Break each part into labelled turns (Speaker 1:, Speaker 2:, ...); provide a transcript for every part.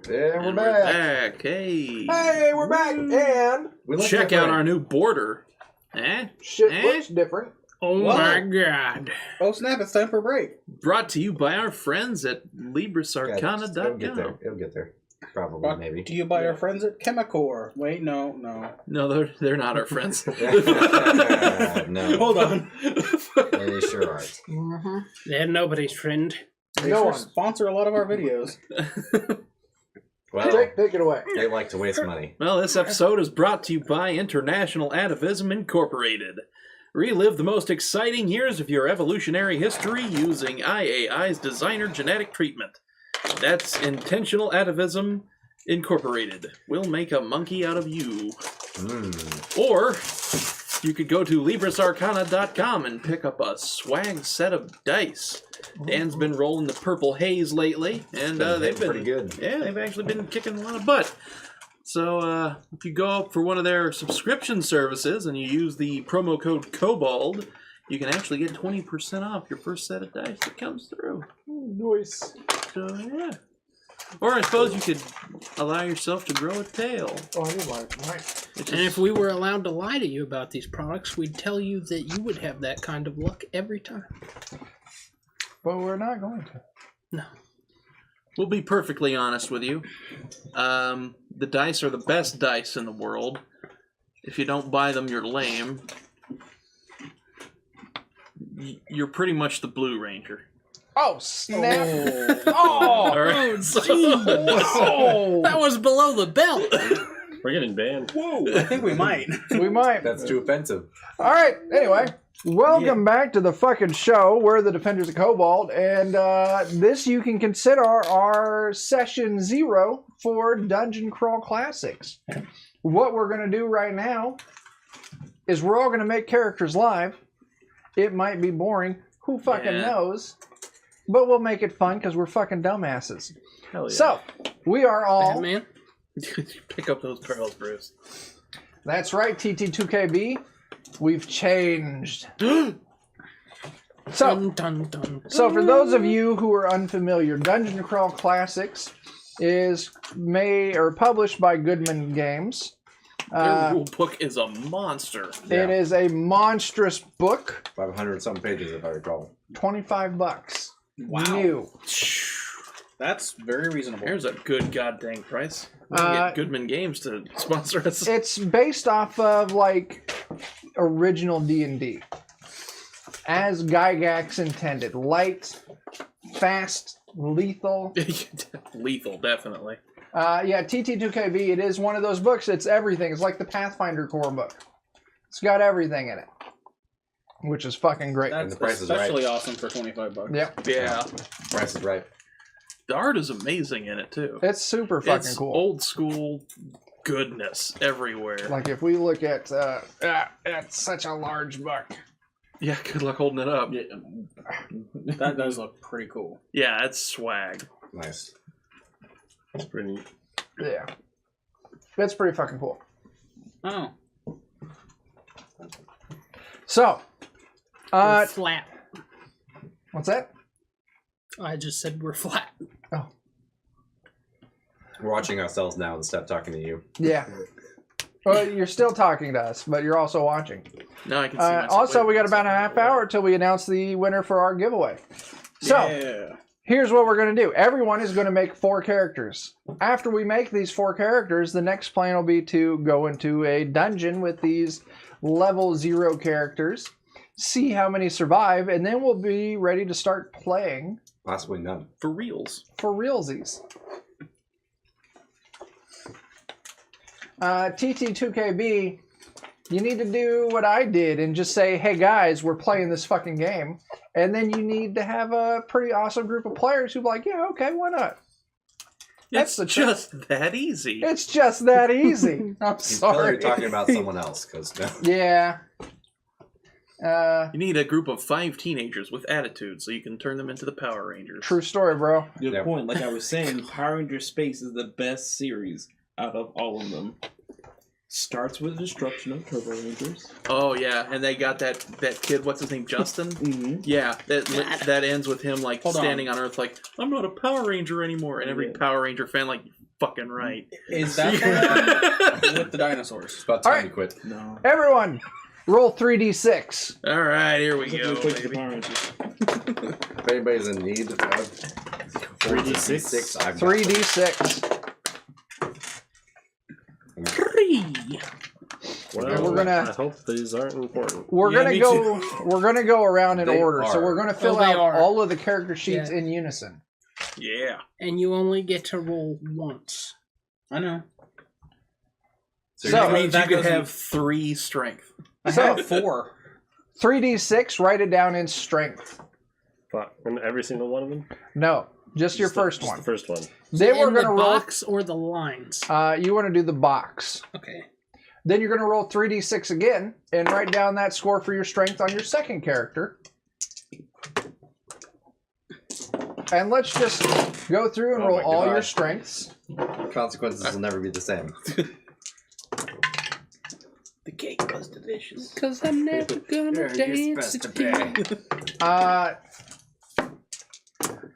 Speaker 1: And we're back.
Speaker 2: Hey.
Speaker 1: Hey, we're back. And
Speaker 2: check out our new border.
Speaker 1: Shit looks different.
Speaker 2: Oh my god.
Speaker 3: Oh snap, it's time for a break.
Speaker 2: Brought to you by our friends at LibrisArcana.com.
Speaker 1: It'll get there. It'll get there. Probably,
Speaker 3: Brought
Speaker 1: maybe.
Speaker 3: to you by our friends at Chemicor. Wait, no.
Speaker 2: No, they're not our friends.
Speaker 1: No.
Speaker 3: Hold on.
Speaker 1: They sure aren't.
Speaker 3: Mm-hmm.
Speaker 4: They're nobody's friend.
Speaker 3: They sure sponsor a lot of our videos.
Speaker 1: Well,
Speaker 3: take it away.
Speaker 1: They like to waste money.
Speaker 2: Well, this episode is brought to you by International Atavism Incorporated. Relive the most exciting years of your evolutionary history using IAI's designer genetic treatment. That's Intentional Atavism Incorporated. We'll make a monkey out of you. Or you could go to LibrisArcana.com and pick up a swag set of dice. Dan's been rolling the purple haze lately, and they've been
Speaker 1: pretty good.
Speaker 2: Yeah, they've actually been kicking a lot of butt. So if you go up for one of their subscription services and you use the promo code KOBOLD, you can actually get 20% off your first set of dice that comes through.
Speaker 1: Nice.
Speaker 2: So yeah. Or I suppose you could allow yourself to grow a tail.
Speaker 3: Oh, I do like right.
Speaker 4: And if we were allowed to lie to you about these products, we'd tell you that you would have that kind of luck every time.
Speaker 3: But we're not going to.
Speaker 4: No.
Speaker 2: We'll be perfectly honest with you. The dice are the best dice in the world. If you don't buy them, you're lame. You're pretty much the Blue Ranger.
Speaker 3: Oh, snap.
Speaker 4: Oh,
Speaker 2: All right.
Speaker 4: That was below the belt.
Speaker 5: We're getting banned.
Speaker 3: Whoa, I think we might.
Speaker 1: We might. That's too offensive.
Speaker 6: All right, anyway. Welcome back to the fucking show. We're the Defenders of Cobalt, and this you can consider our session 0 for Dungeon Crawl Classics. What we're going to do right now is we're all going to make characters live. It might be boring. Who fucking knows? But we'll make it fun because we're fucking dumbasses.
Speaker 2: Hell yeah.
Speaker 6: So, we are all...
Speaker 4: Batman?
Speaker 2: Pick up those pearls, Bruce.
Speaker 6: That's right, TT2KB. We've changed. So for those of you who are unfamiliar, Dungeon Crawl Classics is made or published by Goodman Games.
Speaker 2: Their rule book is a monster.
Speaker 6: It is a monstrous book.
Speaker 1: 500-something pages, if I recall.
Speaker 6: $25.
Speaker 3: Wow.
Speaker 6: New.
Speaker 3: That's very reasonable.
Speaker 2: Here's a good goddamn price. We can get Goodman Games to sponsor us.
Speaker 6: It's based off of, like, original D&D. As Gygax intended. Light, fast, lethal.
Speaker 2: Lethal, definitely.
Speaker 6: Yeah, TT2KB, it is one of those books. It's everything. It's like the Pathfinder core book. It's got everything in it. Which is fucking great.
Speaker 3: That's
Speaker 1: the price is
Speaker 3: especially
Speaker 1: right.
Speaker 3: awesome for $25.
Speaker 6: Yep.
Speaker 2: Yeah.
Speaker 1: Price is right.
Speaker 2: The art is amazing in it, too.
Speaker 6: It's super fucking
Speaker 2: It's
Speaker 6: cool.
Speaker 2: old school goodness everywhere.
Speaker 6: Like if we look at, it's such a large book.
Speaker 2: Yeah, good luck holding it up.
Speaker 3: Yeah. That does look pretty cool.
Speaker 2: Yeah, it's swag.
Speaker 1: Nice.
Speaker 5: That's pretty neat.
Speaker 6: Yeah. It's pretty fucking cool.
Speaker 3: Oh.
Speaker 6: So,
Speaker 4: We're flat.
Speaker 6: what's that?
Speaker 4: I just said we're flat.
Speaker 6: Oh.
Speaker 1: We're watching ourselves now instead of talking to you.
Speaker 6: Yeah. Well, you're still talking to us, but you're also watching.
Speaker 2: Now I can see myself.
Speaker 6: Also, we got
Speaker 2: Wait,
Speaker 6: about a half hour till we announce the winner for our giveaway. So,
Speaker 3: Yeah.
Speaker 6: here's what we're going to do. Everyone is going to make 4 characters. After we make these 4 characters, the next plan will be to go into a dungeon with these level 0 characters, see how many survive, and then we'll be ready to start playing.
Speaker 1: Possibly none.
Speaker 2: For reals.
Speaker 6: For realsies. TT2KB, you need to do what I did and just say, hey guys, we're playing this fucking game. And then you need to have a pretty awesome group of players who be like, yeah, okay, why not?
Speaker 2: It's just that easy.
Speaker 6: It's just that easy. I'm
Speaker 1: He's
Speaker 6: sorry.
Speaker 1: clearly talking about someone else, because no.
Speaker 6: Yeah.
Speaker 2: You need a group of 5 teenagers with attitude so you can turn them into the Power Rangers.
Speaker 6: True story, bro.
Speaker 5: Good
Speaker 1: Yep.
Speaker 5: point. Like I was saying, Power Ranger Space is the best series out of all of them. Starts with the destruction of Turbo Rangers.
Speaker 2: Oh yeah, and they got that kid. What's his name? Justin.
Speaker 5: Mm-hmm.
Speaker 2: Yeah, that ends with him like standing on Earth, like I'm not a Power Ranger anymore, and every Power Ranger fan like fucking right.
Speaker 3: Is that the one with the dinosaurs?
Speaker 1: It's about time
Speaker 6: Alright.
Speaker 1: you quit.
Speaker 5: No.
Speaker 6: Everyone, roll 3d6.
Speaker 2: All right, here we go,
Speaker 5: Quick to the
Speaker 2: baby.
Speaker 5: Power Rangers.
Speaker 1: If anybody's in need of
Speaker 5: 3d6?
Speaker 1: I've got
Speaker 6: 3d6.
Speaker 4: 3.
Speaker 6: And we're gonna-
Speaker 7: I hope these aren't important.
Speaker 6: We're
Speaker 3: Yeah,
Speaker 6: gonna
Speaker 3: me
Speaker 6: go. We're gonna go around in
Speaker 1: They
Speaker 6: order. So
Speaker 1: are.
Speaker 6: we're gonna fill
Speaker 4: Oh, they
Speaker 6: out
Speaker 4: are.
Speaker 6: all of the character sheets
Speaker 4: Yeah.
Speaker 6: in unison.
Speaker 2: Yeah.
Speaker 4: And you only get to roll once.
Speaker 3: I know.
Speaker 1: So,
Speaker 6: So-
Speaker 2: That
Speaker 1: you're-
Speaker 2: means you
Speaker 3: that
Speaker 2: could
Speaker 3: doesn't-
Speaker 2: have 3 strength.
Speaker 3: I
Speaker 6: So-
Speaker 3: have 4.
Speaker 6: 3d6. Write it down in strength.
Speaker 7: Fuck. And every single one of them?
Speaker 6: No, just your first
Speaker 7: Just
Speaker 6: one.
Speaker 7: the first one.
Speaker 6: Then we're
Speaker 4: in the
Speaker 6: gonna roll.
Speaker 4: box or the lines.
Speaker 6: You want to do the box.
Speaker 4: Okay.
Speaker 6: Then you're going to roll 3d6 again and write down that score for your strength on your second character. And let's just go through and
Speaker 1: Oh
Speaker 6: roll
Speaker 1: my
Speaker 6: all
Speaker 1: God.
Speaker 6: your strengths.
Speaker 1: Consequences will never be the same.
Speaker 2: The cake was delicious.
Speaker 4: Because I'm never gonna dance again.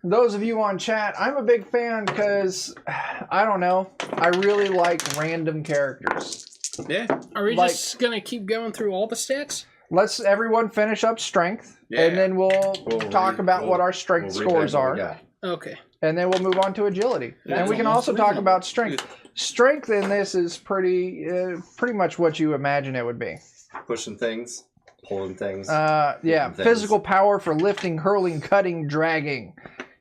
Speaker 6: Those of you on chat, I'm a big fan because, I don't know, I really like random characters.
Speaker 2: Yeah.
Speaker 4: Are we
Speaker 6: Like-
Speaker 4: just gonna keep going through all the stats?
Speaker 6: Let's everyone finish up strength,
Speaker 2: Yeah.
Speaker 6: and then we'll talk about
Speaker 1: we'll-
Speaker 6: what our strength
Speaker 1: we'll
Speaker 6: scores
Speaker 1: read what
Speaker 6: are.
Speaker 1: we got.
Speaker 4: Okay.
Speaker 6: And then we'll move on to agility.
Speaker 2: Yeah,
Speaker 6: and we can
Speaker 3: almost
Speaker 6: also talk
Speaker 3: reasonable.
Speaker 6: about strength. Strength in this is pretty much what you imagine it would be.
Speaker 1: Pushing things, pulling things.
Speaker 6: Yeah,
Speaker 1: Different things.
Speaker 6: physical power for lifting, hurling, cutting, dragging.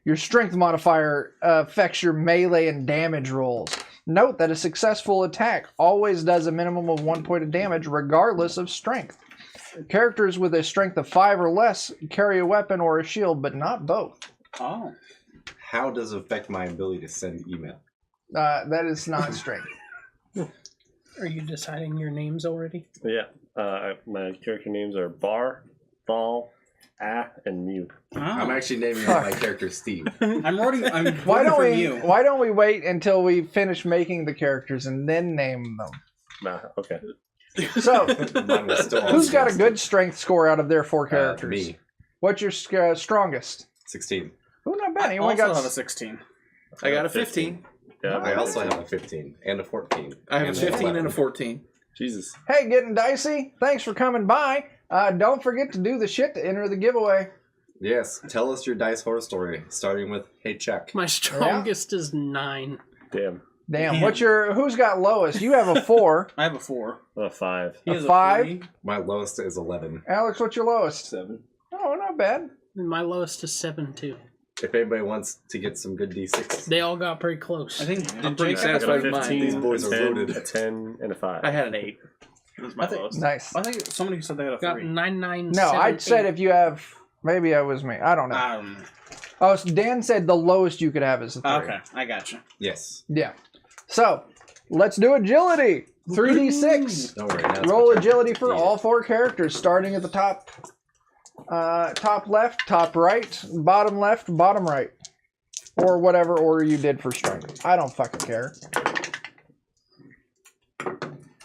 Speaker 6: Your strength modifier affects your melee and damage rolls. Note that a successful attack always does a minimum of 1 point of damage regardless of strength. Characters with a strength of 5 or less carry a weapon or a shield, but not both.
Speaker 3: Oh.
Speaker 1: How does it affect my ability to send email?
Speaker 6: That is not strength.
Speaker 4: Are you deciding your names already?
Speaker 7: Yeah. My character names are Bar, Thal, and Mew.
Speaker 1: I'm
Speaker 3: Oh.
Speaker 1: actually naming
Speaker 6: Fuck.
Speaker 1: my character Steve.
Speaker 3: I'm voting. I'm
Speaker 6: Why
Speaker 3: voting
Speaker 6: don't
Speaker 3: for
Speaker 6: we?
Speaker 3: you.
Speaker 6: Why don't we wait until we finish making the characters and then name them?
Speaker 7: Nah, okay.
Speaker 6: So,
Speaker 1: Mine was still on
Speaker 6: who's got a
Speaker 1: strength.
Speaker 6: good strength score out of their 4 characters?
Speaker 1: Me,
Speaker 6: What's your strongest?
Speaker 1: 16.
Speaker 6: Oh, not bad.
Speaker 3: I
Speaker 6: You only
Speaker 3: also
Speaker 6: got
Speaker 3: have a 16.
Speaker 2: I got a 15.
Speaker 7: Yeah.
Speaker 1: I also have a 15 and a 14.
Speaker 2: I have a
Speaker 1: and
Speaker 2: 15 and a
Speaker 1: 11.
Speaker 2: 14.
Speaker 7: Jesus.
Speaker 6: Hey, getting dicey. Thanks for coming by. Don't forget to do the shit to enter the giveaway.
Speaker 1: Yes, tell us your dice horror story, starting with "Hey, check."
Speaker 4: My strongest is 9.
Speaker 7: Damn.
Speaker 6: Damn.
Speaker 3: Damn.
Speaker 6: Who's got lowest? You have a 4.
Speaker 3: I have a 4.
Speaker 7: 5.
Speaker 3: He
Speaker 6: A
Speaker 3: has
Speaker 6: 5?
Speaker 3: 3.
Speaker 1: My lowest is 11.
Speaker 6: Alex, what's your lowest?
Speaker 5: 7.
Speaker 6: Oh, not bad.
Speaker 4: My lowest is 7 too.
Speaker 1: If anybody wants to get some good D6,
Speaker 4: They all got pretty close.
Speaker 3: I think.
Speaker 2: I'm
Speaker 3: Did
Speaker 2: pretty
Speaker 3: Jake have a
Speaker 2: satisfied
Speaker 3: three?
Speaker 2: with mine.
Speaker 1: These boys
Speaker 7: a
Speaker 1: are
Speaker 7: 10,
Speaker 1: loaded.
Speaker 7: A 10 and a 5.
Speaker 2: I had an 8. That was my
Speaker 3: I think-
Speaker 2: lowest.
Speaker 6: Nice.
Speaker 3: I think somebody said they had a
Speaker 4: got
Speaker 3: 3.
Speaker 4: 9, 9,
Speaker 6: No,
Speaker 4: 7,
Speaker 6: I said
Speaker 4: 8.
Speaker 6: if you have. Maybe that was me. I don't know. Oh, so Dan said the lowest you could have is a 3.
Speaker 3: Okay, I got you.
Speaker 1: yes.
Speaker 6: Yeah. So, let's do agility. 3d6.
Speaker 1: Don't worry. Now it's
Speaker 6: Roll
Speaker 1: my turn.
Speaker 6: agility for
Speaker 1: Yeah.
Speaker 6: all 4 characters, starting at the top. Top left, top right, bottom left, bottom right. Or whatever order you did for strength. I don't fucking care.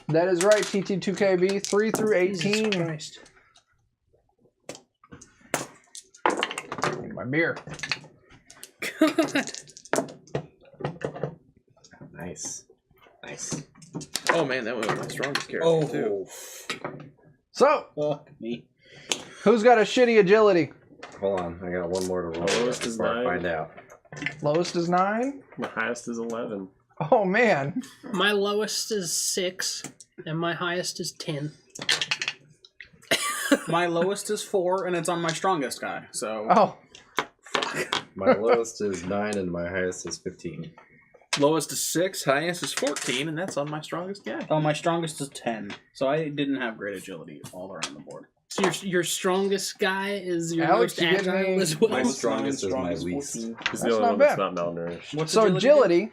Speaker 6: That is right, TT2KB, 3 through 18.
Speaker 4: Jesus Christ.
Speaker 6: Need my beer.
Speaker 4: God.
Speaker 1: Nice. Nice.
Speaker 2: Oh man, that was my strongest character too.
Speaker 6: So,
Speaker 3: Fuck me.
Speaker 6: who's got a shitty agility?
Speaker 1: Hold on. I got one more to roll
Speaker 7: lowest is
Speaker 1: before I
Speaker 7: 9.
Speaker 1: find out.
Speaker 6: Lowest is 9.
Speaker 7: My highest is 11.
Speaker 6: Oh, man.
Speaker 4: My lowest is 6, and my highest is 10.
Speaker 3: My lowest is 4, and it's on my strongest guy. So
Speaker 6: Oh,
Speaker 1: My lowest is 9 and my highest is 15.
Speaker 2: Lowest is 6, highest is 14, and that's on my strongest guy.
Speaker 3: my strongest is 10. So I didn't have great agility all around the board.
Speaker 4: So your strongest guy is your
Speaker 6: Alex,
Speaker 4: most
Speaker 6: you get
Speaker 4: agile
Speaker 6: me-
Speaker 4: as well.
Speaker 1: My strongest is my least.
Speaker 7: He's
Speaker 6: That's
Speaker 7: the only
Speaker 6: not
Speaker 7: one that's
Speaker 6: bad.
Speaker 7: not malnourished.
Speaker 3: What's
Speaker 6: so
Speaker 3: agility?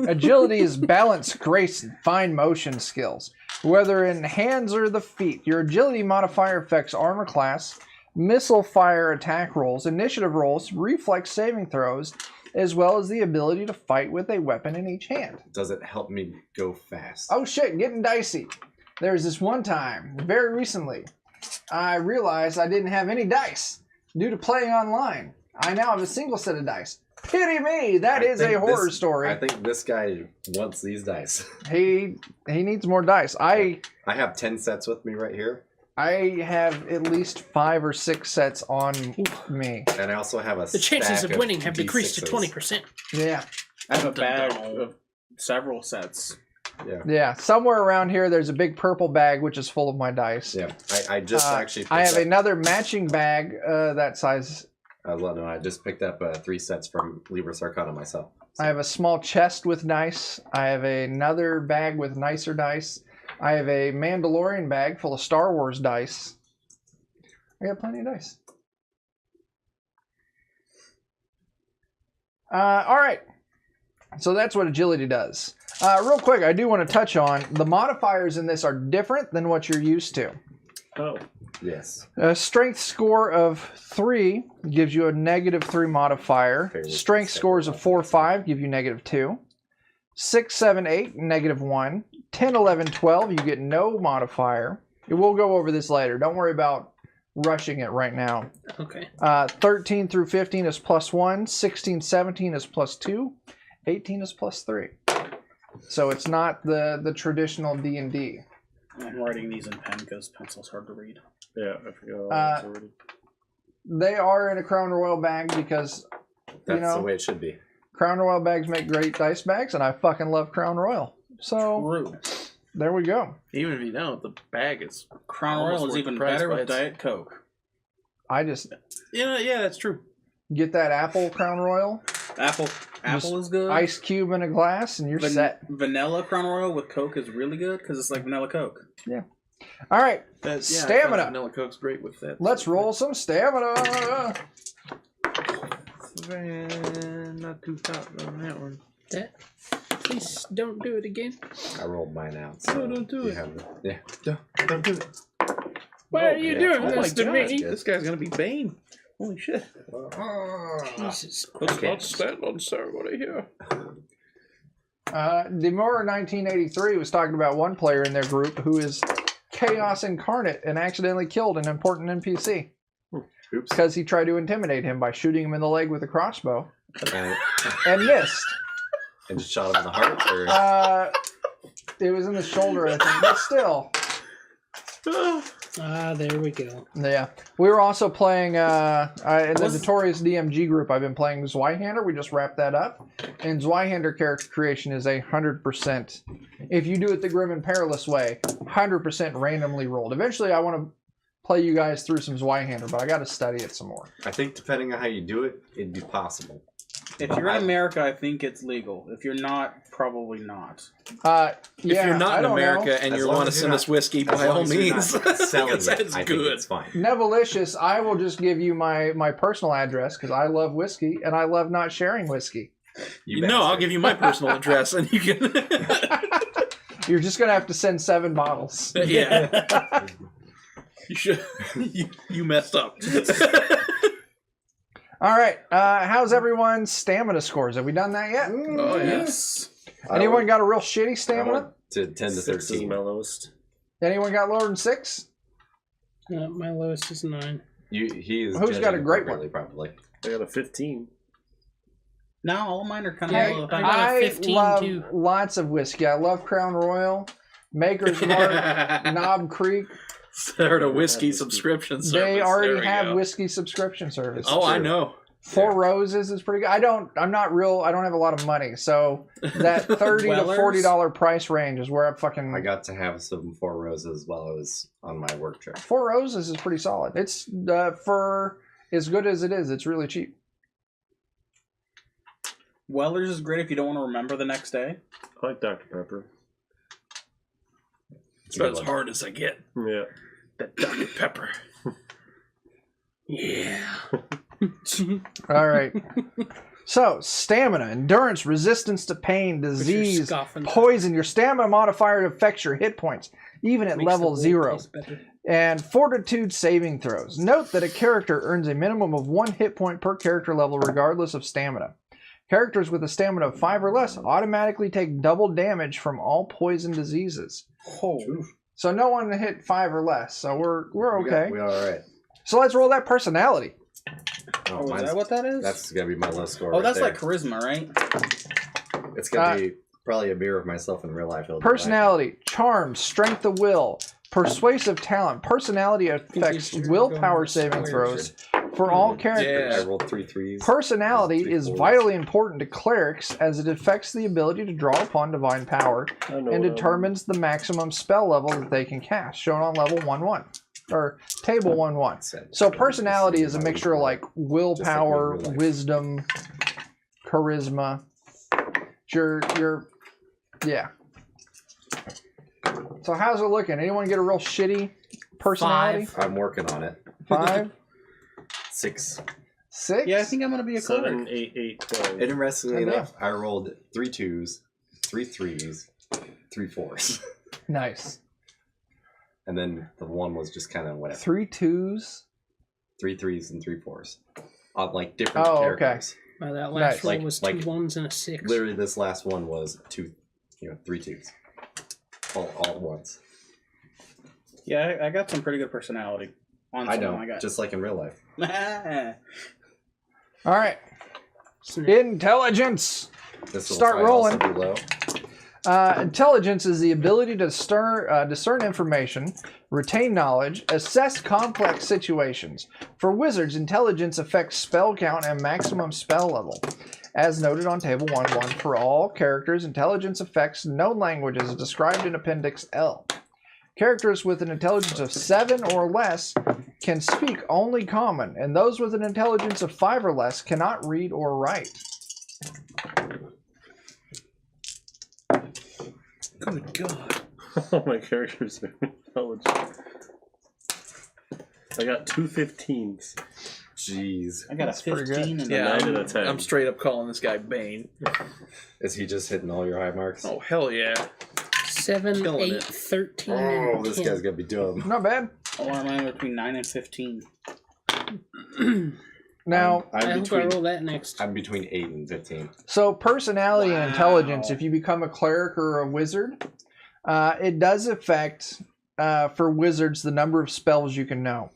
Speaker 6: agility is balance, grace, and fine motion skills. Whether in hands or the feet, your agility modifier affects armor class, missile fire attack rolls, initiative rolls, reflex saving throws, as well as the ability to fight with a weapon in each hand.
Speaker 1: Does it help me go fast?
Speaker 6: Oh shit, getting dicey. There was this one time, very recently, I realized I didn't have any dice due to playing online. I now have a single set of dice. Pity me. That is a horror story.
Speaker 1: I think this guy wants these dice.
Speaker 6: He needs more dice. I
Speaker 1: have 10 sets with me right here.
Speaker 6: I have at least 5 or 6 sets on me.
Speaker 1: And I also have a
Speaker 4: The chances
Speaker 1: stack
Speaker 4: of winning have decreased to
Speaker 1: D6s.
Speaker 4: 20%.
Speaker 6: Yeah.
Speaker 3: I have a bag of several sets.
Speaker 6: Yeah. Somewhere around here, there's a big purple bag which is full of my dice.
Speaker 1: Yeah. I just actually.
Speaker 6: I have
Speaker 1: picked up-
Speaker 6: another matching bag that size.
Speaker 1: I was letting know. I just picked up 3 sets from Libris Arcana myself.
Speaker 6: I have a small chest with dice. I have another bag with nicer dice. I have a Mandalorian bag full of Star Wars dice. I got plenty of dice. All right. So that's what agility does. Real quick, I do want to touch on the modifiers in this are different than what you're used to.
Speaker 7: Oh.
Speaker 1: Yes.
Speaker 6: A strength score of 3 gives you a -3 modifier.
Speaker 1: Okay,
Speaker 6: Strength scores of 4, 5 give you -2. 6, 7, 8, -1. 10, 11, 12, you get no modifier. We'll go over this later. Don't worry about rushing it right now.
Speaker 4: Okay.
Speaker 6: 13 through 15 is +1. 16, 17 is +2. 18 is +3. So it's not the traditional D&D.
Speaker 3: I'm writing these in pen because pencil's hard to read.
Speaker 7: Yeah, I forgot all that already.
Speaker 6: They are in a Crown Royal bag because,
Speaker 1: That's the way it should be.
Speaker 6: Crown Royal bags make great dice bags, and I fucking love Crown Royal. So,
Speaker 3: True.
Speaker 6: there we go.
Speaker 2: Even if you don't, the bag is
Speaker 3: Crown
Speaker 2: almost
Speaker 3: Royal is
Speaker 2: worth
Speaker 3: even
Speaker 2: the price
Speaker 3: better
Speaker 2: by
Speaker 3: with
Speaker 2: its-
Speaker 3: Diet Coke.
Speaker 6: I just
Speaker 2: Yeah, that's true.
Speaker 6: get that apple Crown Royal,
Speaker 3: Apple is good.
Speaker 6: ice cube in a glass, and you're set.
Speaker 3: Vanilla Crown Royal with Coke is really good because it's like vanilla Coke.
Speaker 6: All right,
Speaker 2: That's,
Speaker 6: Stamina.
Speaker 2: Vanilla Coke's great with that.
Speaker 6: let's roll some stamina.
Speaker 2: Not too top on that one.
Speaker 4: Please don't do it again.
Speaker 1: I rolled mine out. So
Speaker 2: No, don't do
Speaker 1: you
Speaker 2: it.
Speaker 1: have don't do it.
Speaker 4: Why are you
Speaker 1: yeah.
Speaker 4: doing
Speaker 1: Oh
Speaker 4: this
Speaker 2: my
Speaker 4: to
Speaker 2: God,
Speaker 4: me?
Speaker 2: this guy's gonna be Bane. Holy shit.
Speaker 4: Jesus.
Speaker 2: Let's not stand on ceremony here.
Speaker 6: Demora 1983 was talking about one player in their group who is chaos incarnate and accidentally killed an important NPC
Speaker 1: Oops.
Speaker 6: because he tried to intimidate him by shooting him in the leg with a crossbow
Speaker 1: And,
Speaker 6: and missed.
Speaker 1: and just shot him in the heart? Or...
Speaker 6: It was in the shoulder, I think, but still.
Speaker 4: There we go.
Speaker 6: Yeah. We were also playing, in the Notorious DMG group, I've been playing Zweihander. We just wrapped that up. And Zweihander character creation is 100%. If you do it the Grim and Perilous way, 100% randomly rolled. Eventually, I want to play you guys through some Zweihander, but I got to study it some more.
Speaker 1: I think depending on how you do it, it'd be possible.
Speaker 3: If you're in America, I think it's legal. If you're not, probably not.
Speaker 6: Yeah,
Speaker 2: If you're not
Speaker 6: I
Speaker 2: in
Speaker 6: don't
Speaker 2: America
Speaker 6: know.
Speaker 2: and
Speaker 1: As
Speaker 2: you
Speaker 1: long
Speaker 2: want to
Speaker 1: as you're
Speaker 2: send
Speaker 1: not-
Speaker 2: us whiskey,
Speaker 1: As
Speaker 2: by
Speaker 1: long
Speaker 2: all
Speaker 1: as you're
Speaker 2: means.
Speaker 1: not selling it,
Speaker 2: That's
Speaker 1: I think
Speaker 2: good.
Speaker 1: it's fine.
Speaker 6: Nevalicious, I will just give you my personal address because I love whiskey and I love not sharing whiskey.
Speaker 2: You know, I'll give you my personal address and you can.
Speaker 6: You're just going to have to send 7 bottles.
Speaker 2: Yeah. You should. You messed up.
Speaker 6: All right. How's everyone's stamina scores? Have we done that yet?
Speaker 2: Oh, yes.
Speaker 6: Anyone got a real shitty
Speaker 1: I went
Speaker 6: stamina?
Speaker 1: to 10 to
Speaker 7: 6 is
Speaker 1: 13.
Speaker 7: my lowest.
Speaker 6: Anyone got lower than 6?
Speaker 4: My lowest is 9.
Speaker 1: He is
Speaker 6: Who's got a
Speaker 1: judging
Speaker 6: great one?
Speaker 1: appropriately, Probably.
Speaker 7: I got a 15.
Speaker 3: No, all mine are kind
Speaker 4: Yeah,
Speaker 3: of
Speaker 4: I got a
Speaker 6: I
Speaker 4: 15
Speaker 6: love
Speaker 4: too.
Speaker 6: lots of whiskey. I love Crown Royal, Maker's Mark, Knob Creek.
Speaker 2: Start a whiskey subscription service.
Speaker 6: They
Speaker 2: There
Speaker 6: already
Speaker 2: we
Speaker 6: have
Speaker 2: go.
Speaker 6: whiskey subscription service.
Speaker 2: Oh, I know.
Speaker 6: Four Roses is pretty good. I don't have a lot of money, so that $30 to
Speaker 3: Weller's?
Speaker 6: $40 price range is where I'm fucking.
Speaker 1: I got to have some 4 Roses while I was on my work trip.
Speaker 6: Four Roses is pretty solid. It's for as good as it is. It's really cheap.
Speaker 3: Weller's is great if you don't want to remember the next day.
Speaker 7: I like Dr. Pepper.
Speaker 2: It's about as hard as I get.
Speaker 7: Yeah.
Speaker 2: That Dr. Pepper. Yeah.
Speaker 6: All right. So, stamina, endurance, resistance to pain,
Speaker 4: But you're
Speaker 6: disease,
Speaker 4: scoffing.
Speaker 6: poison. Your stamina modifier affects your hit points, even at
Speaker 4: Makes the
Speaker 6: level
Speaker 4: bowl
Speaker 6: 0.
Speaker 4: taste better.
Speaker 6: And fortitude saving throws. Note that a character earns a minimum of 1 hit point per character level, regardless of stamina. Characters with a stamina of 5 or less automatically take double damage from all poison diseases.
Speaker 3: Oh,
Speaker 6: So no one hit 5 or less. So we're okay.
Speaker 1: We all right.
Speaker 6: So let's roll that personality.
Speaker 3: Oh, is
Speaker 1: mine's-
Speaker 3: that what that is?
Speaker 1: That's gonna be my low score.
Speaker 3: oh,
Speaker 1: right
Speaker 3: that's
Speaker 1: there.
Speaker 3: like charisma, right?
Speaker 1: It's gonna be probably a mirror of myself in real life. It'll be
Speaker 6: Personality, charm, strength of will, persuasive talent. Personality affects willpower saving throws for all
Speaker 1: black.
Speaker 6: characters.
Speaker 1: I rolled 3 3s.
Speaker 6: Personality
Speaker 1: Three
Speaker 6: is
Speaker 1: fours.
Speaker 6: vitally important to clerics as it affects the ability to draw upon divine power
Speaker 7: I know
Speaker 6: and
Speaker 7: what
Speaker 6: determines the maximum spell level that they can cast, shown on level 1-1 or table 1-1. So personality is a mixture of like willpower,
Speaker 1: real life.
Speaker 6: wisdom, charisma. Yeah. So how's it looking? Anyone get a real shitty personality?
Speaker 1: I'm working on it.
Speaker 6: 5,
Speaker 1: 6.
Speaker 6: 6.
Speaker 3: Yeah, I think I'm gonna be a cleric.
Speaker 7: 7, 8, 8, 12.
Speaker 1: Interestingly
Speaker 6: Yeah.
Speaker 1: enough, I rolled 3 2s, 3 3s, 3 4s.
Speaker 6: Nice.
Speaker 1: And then the one was just kind of whatever.
Speaker 6: 3 2s.
Speaker 1: 3 3s and 3 4s. On like different
Speaker 6: Oh, okay.
Speaker 1: characters.
Speaker 4: Wow, that last
Speaker 6: Nice.
Speaker 4: roll
Speaker 1: Like-
Speaker 4: was
Speaker 1: like-
Speaker 4: 2 1s and a 6.
Speaker 1: Literally, this last one was 3 2s. All at once.
Speaker 3: Yeah, I got some pretty good personality. On
Speaker 1: I
Speaker 3: some of
Speaker 1: know,
Speaker 3: my guys.
Speaker 1: just like in real life.
Speaker 6: All right.
Speaker 4: Snap.
Speaker 6: Intelligence.
Speaker 1: This will
Speaker 6: Start
Speaker 1: probably also
Speaker 6: rolling.
Speaker 1: be low.
Speaker 6: Intelligence is the ability to discern information, retain knowledge, assess complex situations. For wizards, intelligence affects spell count and maximum spell level. As noted on Table 1-1, for all characters, intelligence affects known languages described in Appendix L. Characters with an intelligence of 7 or less can speak only common, and those with an intelligence of 5 or less cannot read or write.
Speaker 2: Good God.
Speaker 7: All my characters are intelligent. I got 2 15s.
Speaker 1: Jeez.
Speaker 3: I got
Speaker 6: That's
Speaker 3: a
Speaker 6: pretty good.
Speaker 3: 15 and
Speaker 2: Yeah,
Speaker 3: a 9.
Speaker 7: 9 and a 10.
Speaker 2: I'm straight up calling this guy Bane.
Speaker 1: Is he just hitting all your high marks?
Speaker 2: Oh, hell yeah.
Speaker 4: 7,
Speaker 2: Killing
Speaker 4: 8,
Speaker 2: it.
Speaker 4: 13,
Speaker 1: Oh,
Speaker 4: and
Speaker 1: this
Speaker 4: 10.
Speaker 1: guy's gonna be dumb.
Speaker 6: Not bad.
Speaker 3: Oh, I'm between 9 and 15.
Speaker 6: Now,
Speaker 4: I
Speaker 1: I'm
Speaker 4: hope I
Speaker 1: between
Speaker 4: roll that next.
Speaker 1: I'm between 8 and 15.
Speaker 6: so personality and intelligence,
Speaker 3: Wow.
Speaker 6: if you become a cleric or a wizard, it does affect, for wizards, the number of spells you can know.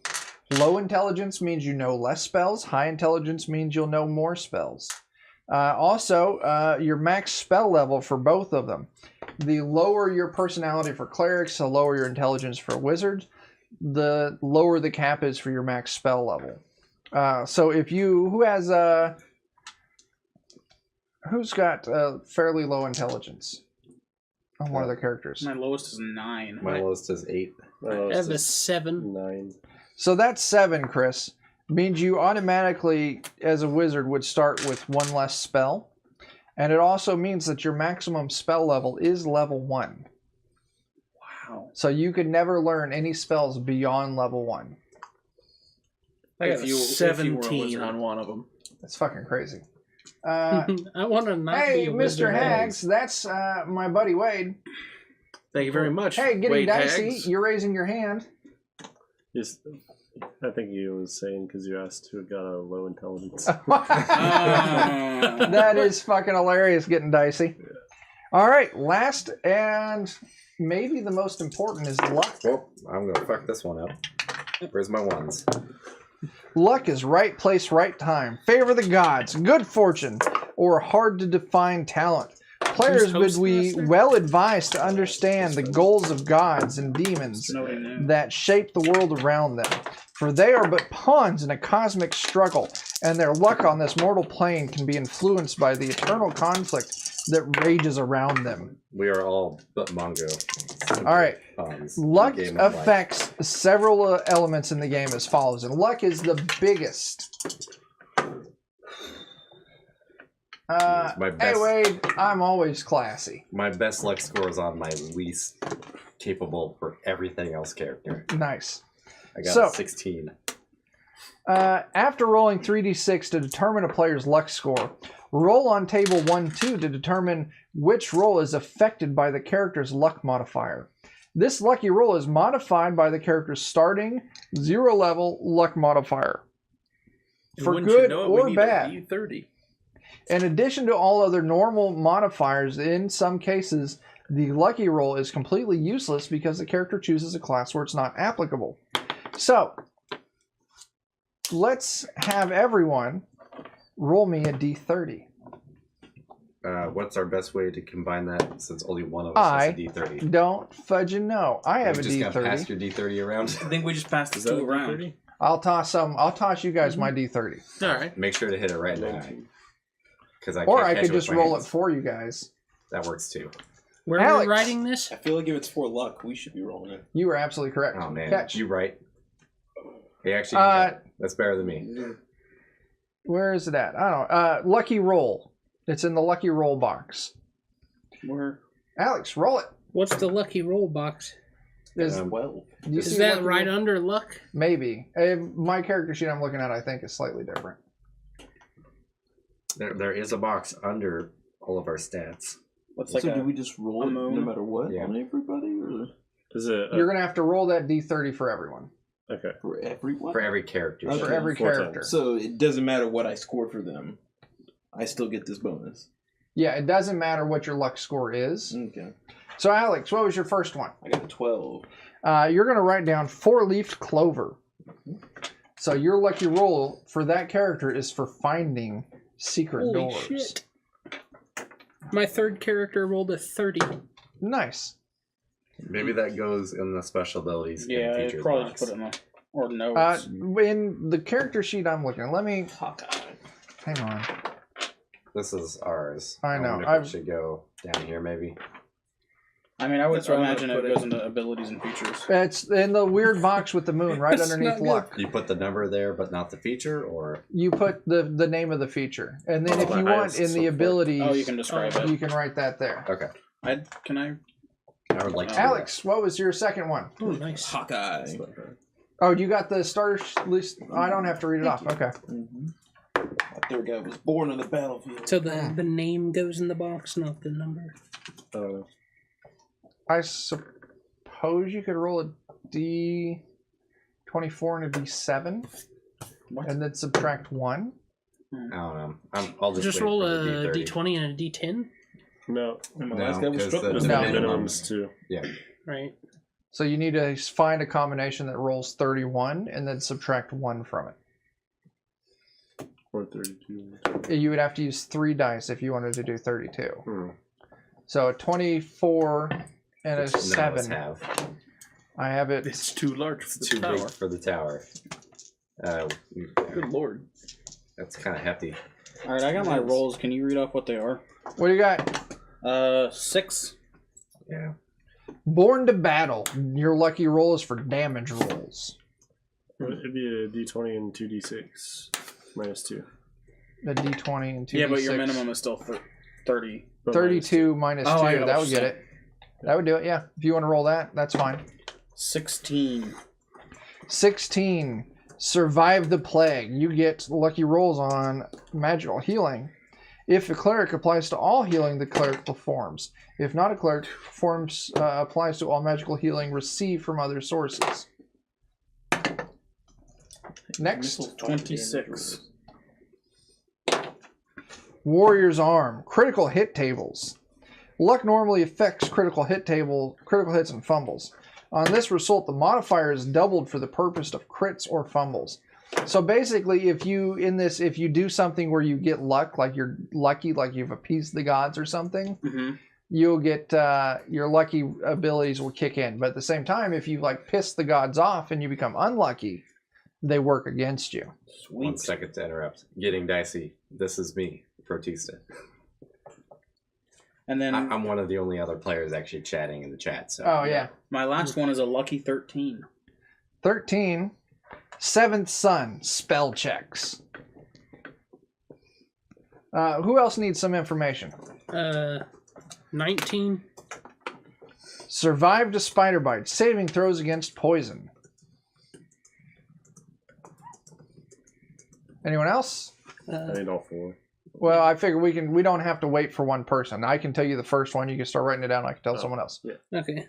Speaker 6: Low intelligence means you know less spells. High intelligence means you'll know more spells. Also, your max spell level for both of them. The lower your personality for clerics, the lower your intelligence for wizards, the lower the cap is for your max spell level. So if you, who's got fairly low intelligence on one of the characters?
Speaker 3: My lowest is 9.
Speaker 1: My lowest is 8.
Speaker 7: My
Speaker 4: I
Speaker 7: lowest
Speaker 4: have a
Speaker 7: is
Speaker 4: 7.
Speaker 7: 9.
Speaker 6: So that's 7, Chris. Means you automatically, as a wizard, would start with 1 less spell. And it also means that your maximum spell level is level 1.
Speaker 3: Wow.
Speaker 6: So you could never learn any spells beyond level 1.
Speaker 2: I got
Speaker 3: If
Speaker 2: a
Speaker 3: you were a
Speaker 2: 17
Speaker 3: wizard.
Speaker 2: on one of them.
Speaker 6: That's fucking crazy.
Speaker 4: I want to not
Speaker 6: Hey,
Speaker 4: be a
Speaker 6: Mr.
Speaker 4: wizard.
Speaker 6: Hags, that's my buddy Wade.
Speaker 2: Thank you very much.
Speaker 6: Hey, getting
Speaker 2: Wade
Speaker 6: dicey.
Speaker 2: Hags.
Speaker 6: You're raising your hand.
Speaker 7: Just, I think he was saying because you asked who got a low intelligence.
Speaker 6: That is fucking hilarious, getting dicey. All right, last and maybe the most important is luck.
Speaker 1: Well, I'm gonna fuck this one up. Where's my ones?
Speaker 6: Luck is right place, right time. Favor the gods, good fortune, or hard to define talent. Players
Speaker 4: Who's
Speaker 6: would be
Speaker 4: hosting this?
Speaker 6: well advised to understand the goals of gods and demons
Speaker 3: Nobody knew.
Speaker 6: that shape the world around them. For they are but pawns in a cosmic struggle, and their luck on this mortal plane can be influenced by the eternal conflict that rages around them.
Speaker 1: We are all but Mongo.
Speaker 6: All right.
Speaker 1: Pawns.
Speaker 6: Luck
Speaker 1: Game of life.
Speaker 6: affects several elements in the game as follows, and luck is the biggest.
Speaker 1: My
Speaker 6: Hey
Speaker 1: best-
Speaker 6: Wade, I'm always classy.
Speaker 1: My best luck score is on my least capable for everything else character.
Speaker 6: Nice.
Speaker 1: I got
Speaker 6: So-
Speaker 1: a 16.
Speaker 6: After rolling 3d6 to determine a player's luck score, roll on table 1-2 to determine which roll is affected by the character's luck modifier. This lucky roll is modified by the character's starting 0 level luck modifier.
Speaker 2: And
Speaker 6: For
Speaker 2: wouldn't you
Speaker 6: good
Speaker 2: know it, we
Speaker 6: or
Speaker 2: need
Speaker 6: bad.
Speaker 2: a D30.
Speaker 6: In addition to all other normal modifiers, in some cases, the lucky roll is completely useless because the character chooses a class where it's not applicable. So, let's have everyone roll me a d30.
Speaker 1: What's our best way to combine that since only one of us has a D30?
Speaker 6: Don't fudging know. I have
Speaker 1: We're
Speaker 6: a
Speaker 1: just gonna pass
Speaker 6: d30.
Speaker 1: your D30 around.
Speaker 3: I think we just passed
Speaker 5: Is
Speaker 3: the
Speaker 5: that
Speaker 3: two
Speaker 5: a
Speaker 3: around.
Speaker 5: 30?
Speaker 6: I'll toss you guys my d30.
Speaker 2: All right.
Speaker 1: Make sure to hit it right now. Because I
Speaker 6: Or
Speaker 1: can't
Speaker 6: I
Speaker 1: catch
Speaker 6: could
Speaker 1: it with
Speaker 6: just
Speaker 1: my
Speaker 6: roll
Speaker 1: hands.
Speaker 6: it for you guys.
Speaker 1: That works too.
Speaker 4: Where are
Speaker 6: Alex.
Speaker 4: we writing this?
Speaker 5: I feel like if it's for luck, we should be rolling it.
Speaker 6: You were absolutely correct.
Speaker 1: Oh man,
Speaker 6: Catch.
Speaker 1: you right. Hey, actually, that's better than me.
Speaker 6: Where is it at? I don't know. Lucky roll. It's in the lucky roll box.
Speaker 3: Where?
Speaker 6: Alex, roll it.
Speaker 4: What's the lucky roll box?
Speaker 6: Is,
Speaker 5: 12.
Speaker 6: do you
Speaker 4: Is
Speaker 6: see
Speaker 4: that
Speaker 6: lucky
Speaker 4: right
Speaker 6: roll?
Speaker 4: under luck?
Speaker 6: Maybe. My character sheet I'm looking at, I think, is slightly different.
Speaker 1: There is a box under all of our stats.
Speaker 3: What's like
Speaker 5: So
Speaker 3: a...
Speaker 5: do we just roll
Speaker 3: a
Speaker 5: it
Speaker 3: moon?
Speaker 5: no matter what
Speaker 1: Yeah.
Speaker 5: on everybody? Or
Speaker 7: Is it
Speaker 6: You're going to have to roll that d30 for everyone.
Speaker 7: okay?
Speaker 5: for everyone?
Speaker 1: For every character.
Speaker 5: Okay.
Speaker 6: For every
Speaker 7: 4 times.
Speaker 6: character.
Speaker 5: So it doesn't matter what I scored for them. I still get this bonus.
Speaker 6: Yeah, it doesn't matter what your luck score is.
Speaker 5: Okay.
Speaker 6: So, Alex, what was your first one?
Speaker 5: I got a 12.
Speaker 6: You're going to write down 4-leafed clover. So your lucky roll for that character is for finding secret
Speaker 4: Holy
Speaker 6: doors.
Speaker 4: shit. My third character rolled a 30.
Speaker 6: Nice.
Speaker 1: Maybe that goes in the special abilities.
Speaker 3: Yeah,
Speaker 1: and
Speaker 3: I
Speaker 1: features
Speaker 3: probably
Speaker 1: box.
Speaker 3: just put it in the... Or notes.
Speaker 6: In the character sheet I'm looking at, let me...
Speaker 5: Hawkeye.
Speaker 6: Hang on.
Speaker 1: This is ours.
Speaker 6: I know,
Speaker 1: wonder if
Speaker 6: I've-
Speaker 1: it should go down here, maybe.
Speaker 3: I mean, I would
Speaker 5: That's where I'm
Speaker 3: imagine
Speaker 5: gonna
Speaker 3: it
Speaker 5: put
Speaker 3: goes
Speaker 5: it.
Speaker 3: into abilities and features.
Speaker 6: It's in the weird box with the moon right
Speaker 4: That's
Speaker 6: underneath
Speaker 4: not good.
Speaker 6: luck.
Speaker 1: You put the number there, but not the feature, or
Speaker 6: You put the name of the feature. And then if
Speaker 7: The
Speaker 6: you want
Speaker 7: highest
Speaker 6: in
Speaker 7: so
Speaker 6: the
Speaker 7: far.
Speaker 6: abilities,
Speaker 3: Oh, you can describe it.
Speaker 6: you can write that there.
Speaker 1: okay.
Speaker 3: Can I...
Speaker 1: I would like to. do
Speaker 6: Alex, what was your second one?
Speaker 4: Oh, nice.
Speaker 5: Hawkeye.
Speaker 6: Oh, you got the starter list? I don't have to read it off. Okay.
Speaker 5: Mm-hmm. My third guy was born on the battlefield.
Speaker 4: So the name goes in the box, not the number.
Speaker 6: I suppose you could roll a D24 and a D7
Speaker 3: What?
Speaker 6: and then subtract 1.
Speaker 1: I don't know. I'll just
Speaker 4: Just
Speaker 1: wait
Speaker 4: roll
Speaker 1: for the
Speaker 4: a
Speaker 1: D30.
Speaker 4: D20 and a D10,
Speaker 7: No,
Speaker 5: And my
Speaker 1: No,
Speaker 5: last guy was
Speaker 1: 'cause
Speaker 5: struck
Speaker 1: the-
Speaker 5: with
Speaker 7: the
Speaker 6: No.
Speaker 7: minimums too.
Speaker 1: Yeah.
Speaker 4: right?
Speaker 6: So you need to find a combination that rolls 31 and then subtract 1 from it.
Speaker 7: Or 32.
Speaker 6: You would have to use 3 dice if you wanted to do 32.
Speaker 7: Hmm.
Speaker 6: So a 24 and a
Speaker 1: Which none of us
Speaker 6: 7.
Speaker 1: have.
Speaker 6: I have it.
Speaker 2: It's too large for
Speaker 1: It's
Speaker 2: the
Speaker 1: too
Speaker 2: tower.
Speaker 1: big for the tower.
Speaker 2: Good lord.
Speaker 1: That's kind of hefty.
Speaker 3: All right, I got my rolls. Can you read off what they are?
Speaker 6: What do you got?
Speaker 3: 6.
Speaker 1: Yeah.
Speaker 6: Born to battle. Your lucky roll is for damage rolls.
Speaker 7: It'd be a D20 and 2D6 minus 2.
Speaker 6: A D20 and 2d6.
Speaker 3: Yeah, but your minimum is still 30.
Speaker 7: But
Speaker 6: 32 minus 2.
Speaker 3: Oh, I know
Speaker 6: That
Speaker 3: what
Speaker 6: would
Speaker 3: you're
Speaker 6: get it. That would do it, yeah. If you want to roll that, that's fine.
Speaker 3: 16.
Speaker 6: 16. Survive the plague. You get lucky rolls on magical healing. If a cleric applies to all healing, the cleric performs. If not, a cleric performs applies to all magical healing received from other sources. Next,
Speaker 3: 26.
Speaker 6: Warrior's Arm. Critical hit tables. Luck normally affects critical hits and fumbles. On this result, the modifier is doubled for the purpose of crits or fumbles. So basically, if you do something where you get luck, like you're lucky, like you've appeased the gods or something,
Speaker 3: Mm-hmm.
Speaker 6: you'll get your lucky abilities will kick in. But at the same time, if you like piss the gods off and you become unlucky, they work against you.
Speaker 1: 1 second to interrupt. Getting dicey. This is me, Protista.
Speaker 3: And then
Speaker 1: I'm one of the only other players actually chatting in the chat. So
Speaker 6: Oh yeah,
Speaker 3: my last one is a lucky 13.
Speaker 6: 13. Seventh Son spell checks. Who else needs some information?
Speaker 4: 19.
Speaker 6: Survived a spider bite. Saving throws against poison. Anyone else?
Speaker 7: I need all 4.
Speaker 6: Well, I figure we don't have to wait for one person. I can tell you the first one. You can start writing it down. I can tell someone else.
Speaker 4: Okay.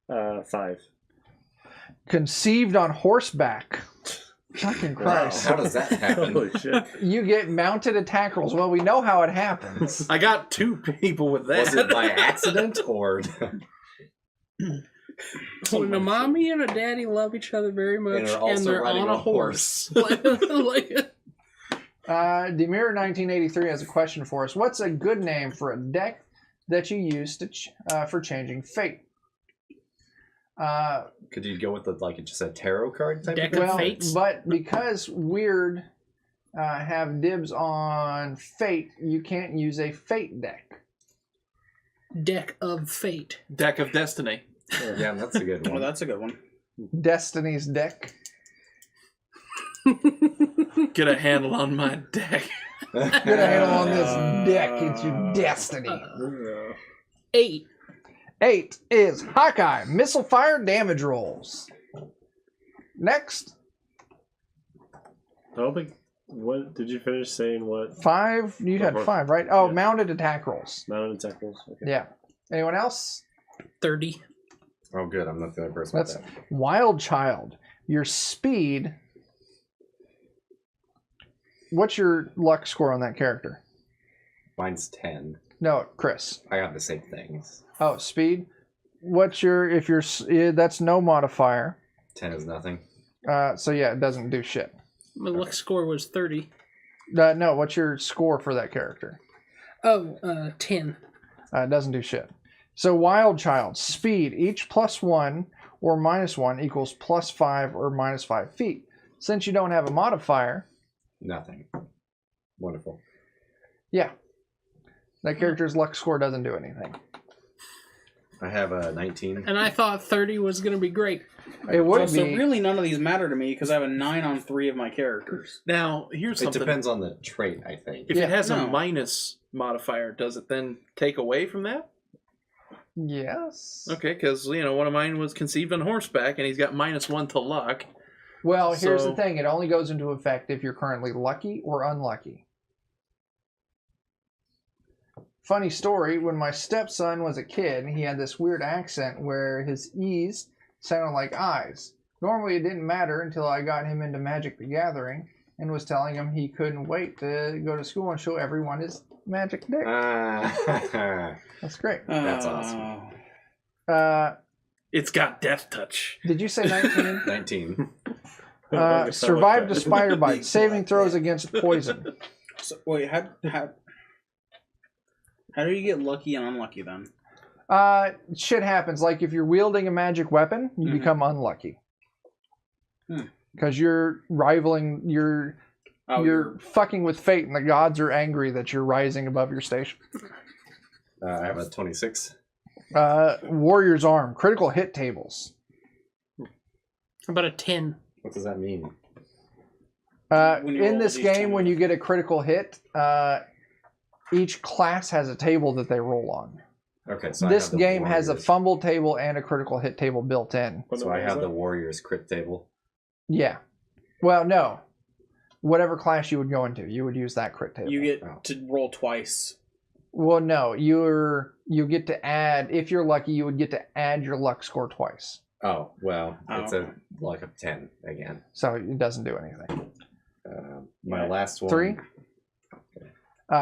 Speaker 7: 5.
Speaker 6: Conceived on horseback. Fucking Christ.
Speaker 1: How does that happen?
Speaker 7: Holy shit.
Speaker 6: You get mounted attack rolls. Well, we know how it happens.
Speaker 2: I got 2 people with that.
Speaker 1: Was it by accident or?
Speaker 4: When a mommy and a daddy love each other very much,
Speaker 1: are also
Speaker 4: and they're
Speaker 1: riding
Speaker 4: on a
Speaker 1: a
Speaker 4: horse.
Speaker 6: Demir 1983 has a question for us. What's a good name for a deck that you use to for changing fate?
Speaker 1: Could you go with just a tarot card type
Speaker 4: Deck
Speaker 1: of
Speaker 4: of
Speaker 1: thing?
Speaker 4: Fates?
Speaker 6: But because Weird have dibs on fate, you can't use a fate deck.
Speaker 4: Deck of Fate.
Speaker 2: Deck of Destiny.
Speaker 1: Yeah, that's a good
Speaker 3: Oh,
Speaker 1: one.
Speaker 3: that's a good one.
Speaker 6: Destiny's deck.
Speaker 2: Get a handle on my deck.
Speaker 6: Get a handle on this deck. It's your destiny.
Speaker 4: 8.
Speaker 6: 8 is Hawkeye. Missile fire damage rolls. Next.
Speaker 7: I don't think. What did you finish saying? What
Speaker 6: 5. You had
Speaker 7: for it.
Speaker 6: 5, right? Oh,
Speaker 7: Yeah.
Speaker 6: mounted attack rolls.
Speaker 7: mounted attack rolls? Okay.
Speaker 6: Yeah. Anyone else?
Speaker 4: 30.
Speaker 1: Oh, good. I'm not the only person with
Speaker 6: That's
Speaker 1: that.
Speaker 6: Wild Child. Your speed. What's your luck score on that character?
Speaker 1: Mine's 10.
Speaker 6: No, Chris.
Speaker 1: I got the same things.
Speaker 6: Oh, speed. What's your that's no modifier.
Speaker 1: 10 is nothing.
Speaker 6: So yeah, it doesn't do shit.
Speaker 4: My luck score was 30.
Speaker 6: No, what's your score for that character?
Speaker 4: Oh, 10.
Speaker 6: It doesn't do shit. So Wild Child, speed, each +1 or -1 equals +5 or -5 feet. Since you don't have a modifier,
Speaker 1: Nothing. Wonderful.
Speaker 6: yeah, that character's luck score doesn't do anything.
Speaker 1: I have a 19.
Speaker 4: And I thought 30 was going to be great.
Speaker 6: It would
Speaker 3: So
Speaker 6: be.
Speaker 3: really, none of these matter to me because I have a 9 on 3 of my characters.
Speaker 2: Now, here's
Speaker 1: It
Speaker 2: something.
Speaker 1: depends on the trait, I think.
Speaker 2: If
Speaker 6: Yeah,
Speaker 2: it has
Speaker 3: no.
Speaker 2: a minus modifier, does it then take away from that?
Speaker 6: Yes.
Speaker 2: Okay, because, one of mine was conceived on horseback, and he's got -1 to luck.
Speaker 6: Well, here's
Speaker 2: So-
Speaker 6: the thing. It only goes into effect if you're currently lucky or unlucky. Funny story, when my stepson was a kid, he had this weird accent where his E's sounded like I's. Normally it didn't matter until I got him into Magic the Gathering and was telling him he couldn't wait to go to school and show everyone his magic dick. That's great.
Speaker 1: That's awesome.
Speaker 2: It's got death touch.
Speaker 6: Did you say 19?
Speaker 1: 19.
Speaker 6: Survive to spider bite. Saving throws against poison.
Speaker 3: So, wait, how do you get lucky and unlucky then?
Speaker 6: Shit happens. Like if you're wielding a magic weapon, you
Speaker 3: Mhm.
Speaker 6: become unlucky.
Speaker 3: Hmm.
Speaker 6: Because you're rivaling, you're fucking with fate, and the gods are angry that you're rising above your station.
Speaker 1: I have a 26.
Speaker 6: Warrior's Arm. Critical hit tables.
Speaker 4: How about a 10?
Speaker 1: What does that mean?
Speaker 3: When you
Speaker 6: In
Speaker 3: roll
Speaker 6: this
Speaker 3: these
Speaker 6: game,
Speaker 3: 20.
Speaker 6: when you get a critical hit, each class has a table that they roll on.
Speaker 1: Okay, so
Speaker 6: This
Speaker 1: I have the
Speaker 6: game has a
Speaker 1: Warriors.
Speaker 6: fumble table and a critical hit table built in.
Speaker 1: So I have the Warriors crit table.
Speaker 6: Yeah. Well, no. Whatever class you would go into, you would use that crit table.
Speaker 3: You get
Speaker 1: Oh.
Speaker 3: to roll twice.
Speaker 6: Well, no. You get to add, if you're lucky, you would get to add your luck score twice.
Speaker 1: Oh, well,
Speaker 3: Oh,
Speaker 1: it's
Speaker 3: okay.
Speaker 1: a luck of 10 again.
Speaker 6: So it doesn't do anything.
Speaker 1: My last one.
Speaker 6: 3.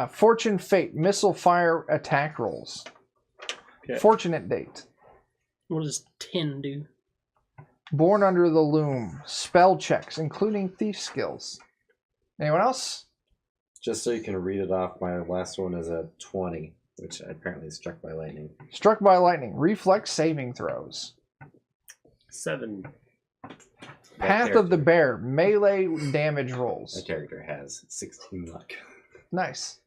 Speaker 6: Fortune Fate. Missile fire attack rolls.
Speaker 7: Okay.
Speaker 6: Fortunate date.
Speaker 4: What does 10 do?
Speaker 6: Born under the loom. Spell checks, including thief skills. Anyone else?
Speaker 1: Just so you can read it off, my last one is a 20, which apparently is struck by lightning.
Speaker 6: Struck by lightning. Reflex saving throws.
Speaker 7: 7.
Speaker 6: Path of the Bear. Melee damage rolls.
Speaker 1: My character has 16 luck.
Speaker 6: Nice.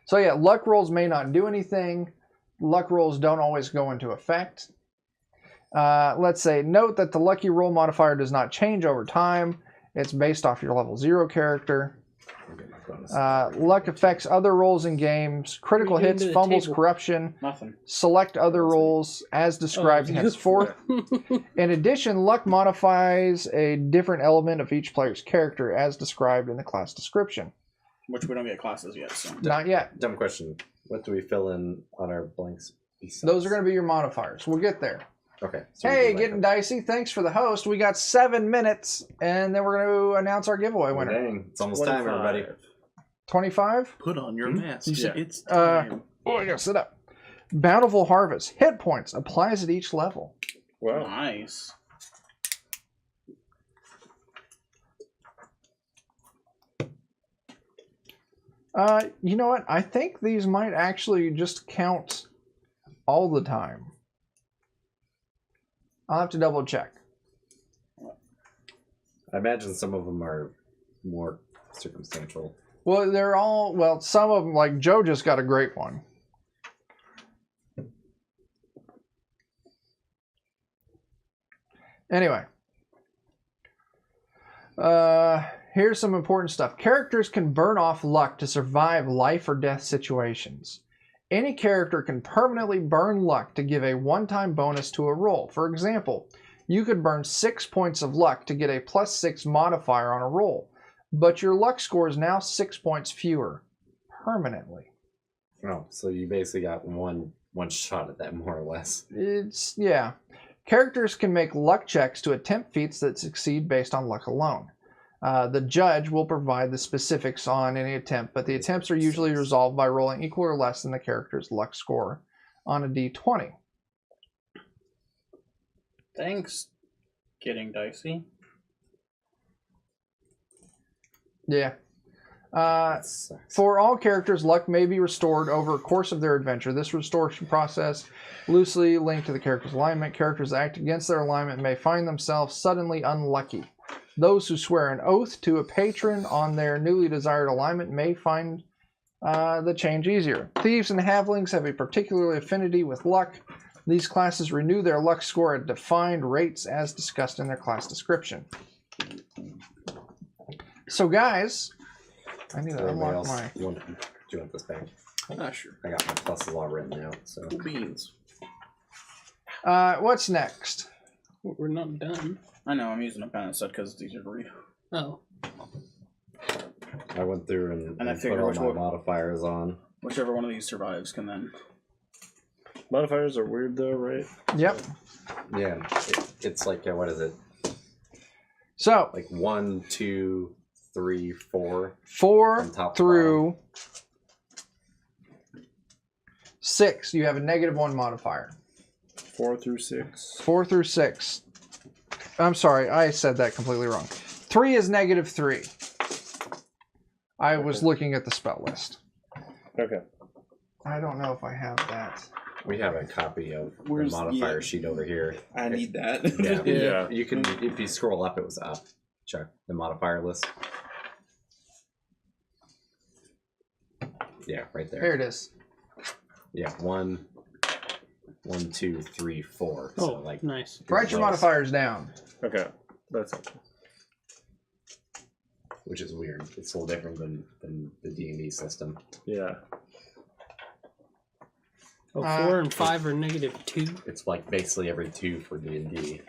Speaker 6: So yeah, luck rolls may not do anything. Luck rolls don't always go into effect. Let's say, note that the lucky roll modifier does not change over time. It's based off your level 0 character.
Speaker 1: I'll get my bonus.
Speaker 6: Luck affects other rolls in games. Critical
Speaker 4: What are you
Speaker 6: hits,
Speaker 4: doing to the
Speaker 6: fumbles,
Speaker 4: table?
Speaker 6: corruption.
Speaker 3: Nothing.
Speaker 6: Select other rolls as described
Speaker 4: Oh,
Speaker 6: henceforth. In addition, luck modifies a different element of each player's character as described in the class description.
Speaker 3: Which we don't get classes yet, so.
Speaker 6: Not yet.
Speaker 1: Dumb question. What do we fill in on our blanks?
Speaker 6: Those are going to be your modifiers. We'll get there.
Speaker 1: Okay. So we
Speaker 6: Hey,
Speaker 1: do
Speaker 6: getting
Speaker 1: like
Speaker 6: dicey. Thanks for the host. We got 7 minutes, and then we're going to announce our giveaway
Speaker 1: that.
Speaker 6: winner.
Speaker 1: Dang, it's almost time, everybody.
Speaker 6: 25?
Speaker 2: Put on your mask.
Speaker 7: Yeah.
Speaker 2: It's
Speaker 6: Uh,
Speaker 2: time.
Speaker 6: Oh, I got to sit up. Bountiful Harvest. Hit points. Applies at each level.
Speaker 7: Wow.
Speaker 3: Nice.
Speaker 6: You know what? I think these might actually just count all the time. I'll have to double check.
Speaker 1: I imagine some of them are more circumstantial.
Speaker 6: Well, they're all, well, some of them, like Joe just got a great one. Anyway. Here's some important stuff. Characters can burn off luck to survive life or death situations. Any character can permanently burn luck to give a one-time bonus to a roll. For example, you could burn 6 points of luck to get a +6 modifier on a roll, but your luck score is now 6 points fewer permanently.
Speaker 1: Oh, so you basically got one shot at that, more or less.
Speaker 6: Yeah. Characters can make luck checks to attempt feats that succeed based on luck alone. The judge will provide the specifics on any attempt, but the attempts are usually resolved by rolling equal or less than the character's luck score on a d20.
Speaker 3: Thanks, Getting Dicey.
Speaker 6: Yeah. For all characters, luck may be restored over the course of their adventure. This restoration process loosely linked to the character's alignment. Characters that act against their alignment may find themselves suddenly unlucky. Those who swear an oath to a patron on their newly desired alignment may find the change easier. Thieves and halflings have a particular affinity with luck. These classes renew their luck score at defined rates as discussed in their class description. So guys, I need to unlock my...
Speaker 1: Do you want this back?
Speaker 2: Sure.
Speaker 1: I got my pluses all written out, so...
Speaker 2: Cool beans.
Speaker 6: What's next?
Speaker 4: We're not done.
Speaker 3: I know, I'm using a pen instead because it's easier to read.
Speaker 4: Oh.
Speaker 1: I went through and
Speaker 3: I
Speaker 1: put
Speaker 3: figured
Speaker 1: all
Speaker 3: which
Speaker 1: my
Speaker 3: one-
Speaker 1: modifiers on.
Speaker 3: Whichever one of these survives can then...
Speaker 7: Modifiers are weird though, right?
Speaker 6: Yep.
Speaker 1: Yeah, it's like, what is it?
Speaker 6: So,
Speaker 1: Like 1, 2, 3, 4.
Speaker 6: 4
Speaker 1: From top to
Speaker 6: through 6, you have a -1 modifier.
Speaker 7: 4 through 6.
Speaker 6: 4 through 6. I'm sorry, I said that completely wrong. 3 is -3. I was looking at the spell list.
Speaker 7: Okay.
Speaker 6: I don't know if I have that.
Speaker 1: We have a copy of
Speaker 5: Where's-
Speaker 1: the modifier
Speaker 5: yeah.
Speaker 1: sheet over here.
Speaker 5: I need that.
Speaker 1: Yeah.
Speaker 7: Yeah.
Speaker 1: You can, if you scroll up, it was up. Check the modifier list. Yeah, right there.
Speaker 6: There it is.
Speaker 1: Yeah, 1, 2, 3, 4. So
Speaker 4: Oh,
Speaker 1: like,
Speaker 4: nice.
Speaker 6: Write your
Speaker 1: close.
Speaker 6: modifiers down.
Speaker 7: Okay. That's okay.
Speaker 1: Which is weird. It's a little different than the D&D system.
Speaker 7: Yeah.
Speaker 4: Oh, 4 and 5 are -2.
Speaker 1: It's like basically every 2 for D&D.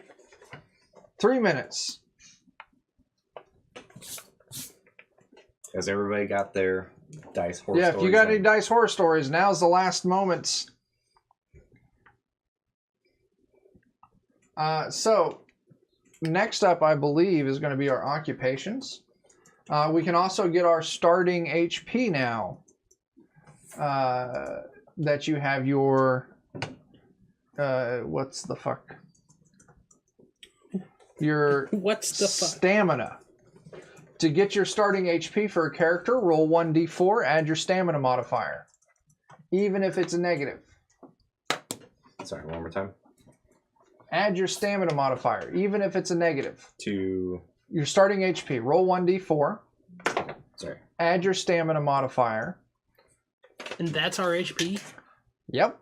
Speaker 6: 3 minutes.
Speaker 1: Has everybody got their dice horse
Speaker 6: Yeah, if you
Speaker 1: stories
Speaker 6: got
Speaker 1: on?
Speaker 6: any dice horror stories, now's the last moments. So, next up, I believe, is going to be our occupations. We can also get our starting HP now. That you have your... what's the fuck? Your
Speaker 4: What's the fuck?
Speaker 6: stamina. To get your starting HP for a character, roll 1d4, add your stamina modifier. Even if it's a negative.
Speaker 1: Sorry, one more time.
Speaker 6: Add your stamina modifier, even if it's a negative.
Speaker 1: To...
Speaker 6: Your starting HP, roll 1d4,
Speaker 1: Sorry.
Speaker 6: add your stamina modifier.
Speaker 4: And that's our HP?
Speaker 6: Yep.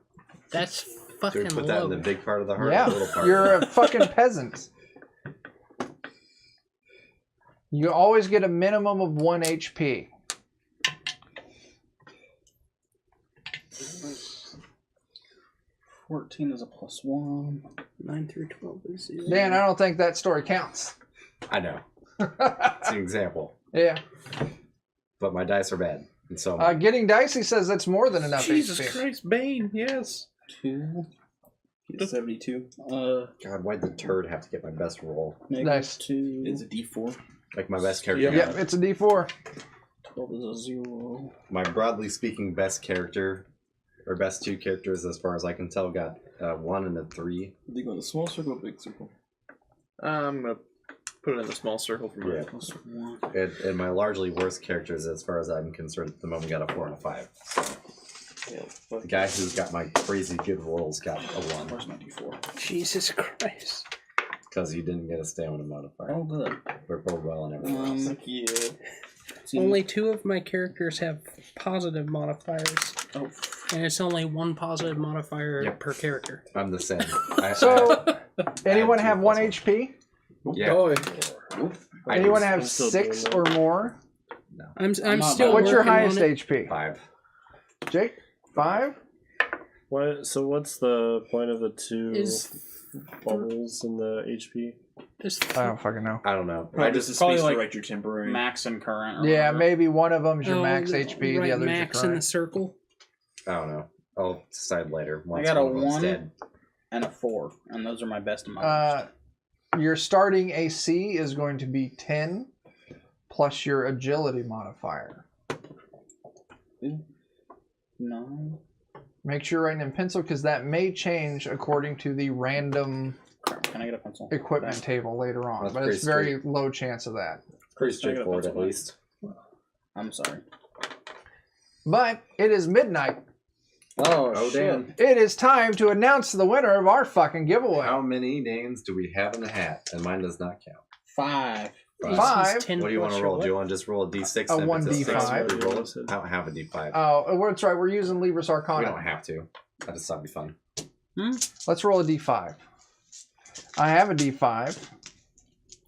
Speaker 4: That's
Speaker 1: Do we
Speaker 4: fucking
Speaker 1: put that
Speaker 4: low.
Speaker 1: in the big part of the heart
Speaker 6: Yeah,
Speaker 1: or the little part?
Speaker 6: you're a fucking peasant. You always get a minimum of 1 HP.
Speaker 3: $14 is a +1.
Speaker 4: 9 through 12 is 0.
Speaker 6: Dan, I don't think that story counts.
Speaker 1: I know. It's an example.
Speaker 6: Yeah.
Speaker 1: But my dice are bad. And so
Speaker 6: Getting Dicey says that's more than enough
Speaker 2: Jesus
Speaker 6: HP.
Speaker 2: Christ, Bane, yes.
Speaker 3: 2.
Speaker 5: Get 72.
Speaker 1: God, why'd the turd have to get my best roll?
Speaker 6: Nice.
Speaker 3: -2.
Speaker 5: It's a D4.
Speaker 1: Like my best character.
Speaker 6: Yep, it's a D4.
Speaker 3: 12 is a 0.
Speaker 1: My broadly speaking best character Our best 2 characters, as far as I can tell, got 1 and a 3.
Speaker 5: Do you go in the small circle or big circle?
Speaker 2: I'm gonna put it in the small circle for me.
Speaker 1: Yeah. And my largely worst characters, as far as I'm concerned, at the moment got a 4 and a 5.
Speaker 7: Yeah,
Speaker 1: The guy who's got my crazy good rolls got a 1.
Speaker 3: Where's my D4?
Speaker 4: Jesus Christ.
Speaker 1: Because you didn't get a stamina modifier.
Speaker 3: Oh, good.
Speaker 1: We're both well and everything else.
Speaker 5: Yeah.
Speaker 4: Only 2 of my characters have positive modifiers.
Speaker 3: Oh.
Speaker 4: And it's only 1 positive modifier
Speaker 1: Yep.
Speaker 4: per character.
Speaker 1: I'm the same.
Speaker 6: So, anyone
Speaker 1: I
Speaker 6: have
Speaker 1: two
Speaker 6: 1
Speaker 1: plus
Speaker 6: HP?
Speaker 1: Yeah.
Speaker 2: Oh,
Speaker 6: Anyone have
Speaker 7: I'm still
Speaker 6: 6
Speaker 7: doing
Speaker 6: or more?
Speaker 4: I'm
Speaker 3: not
Speaker 4: still
Speaker 6: What's your
Speaker 4: working on
Speaker 6: highest
Speaker 4: it.
Speaker 6: HP?
Speaker 1: 5.
Speaker 6: Jake? 5?
Speaker 7: So what's the point of the 2
Speaker 4: Is
Speaker 7: bubbles in the HP?
Speaker 4: just
Speaker 6: I don't fucking know.
Speaker 1: I don't know.
Speaker 5: Probably
Speaker 1: I
Speaker 5: just
Speaker 1: just
Speaker 5: a
Speaker 3: probably
Speaker 5: space
Speaker 3: like
Speaker 5: to write your temporary.
Speaker 3: Max and current. Or
Speaker 6: Yeah,
Speaker 3: whatever.
Speaker 6: maybe one of them's your max
Speaker 4: the-
Speaker 6: HP,
Speaker 4: right,
Speaker 6: the other's
Speaker 4: max
Speaker 6: your
Speaker 4: in the
Speaker 6: current.
Speaker 4: circle.
Speaker 1: I don't know. I'll decide later. Once
Speaker 3: got a
Speaker 1: one of them's
Speaker 3: 1.
Speaker 1: dead.
Speaker 3: And a 4, and those are my best amounts.
Speaker 6: Your starting AC is going to be 10 plus your agility modifier.
Speaker 3: 9.
Speaker 6: Make sure you're writing in pencil because that may change according to the random
Speaker 3: Can I get a pencil?
Speaker 6: equipment table later on.
Speaker 1: That's
Speaker 6: But it's
Speaker 1: pretty
Speaker 6: very low chance of that.
Speaker 1: Pretty
Speaker 3: Can I get a
Speaker 1: straightforward, at
Speaker 3: pencil?
Speaker 1: least.
Speaker 3: I'm sorry.
Speaker 6: But it is midnight.
Speaker 3: Oh, shit.
Speaker 1: damn.
Speaker 6: It is time to announce the winner of our fucking giveaway.
Speaker 1: How many names do we have in the hat? And mine does not count.
Speaker 3: 5.
Speaker 6: Five?
Speaker 4: 10
Speaker 1: What do you want
Speaker 4: plus
Speaker 1: to
Speaker 4: your
Speaker 1: roll?
Speaker 4: what?
Speaker 1: Do you want to just roll a d6?
Speaker 6: A
Speaker 1: and if it's
Speaker 6: 1d5.
Speaker 1: 6, we roll it? I don't have a d5.
Speaker 6: Oh, that's right. We're using Libris
Speaker 1: we
Speaker 6: Arcana.
Speaker 1: don't have to. I just thought it'd be fun.
Speaker 6: Let's roll a d5. I have a d5.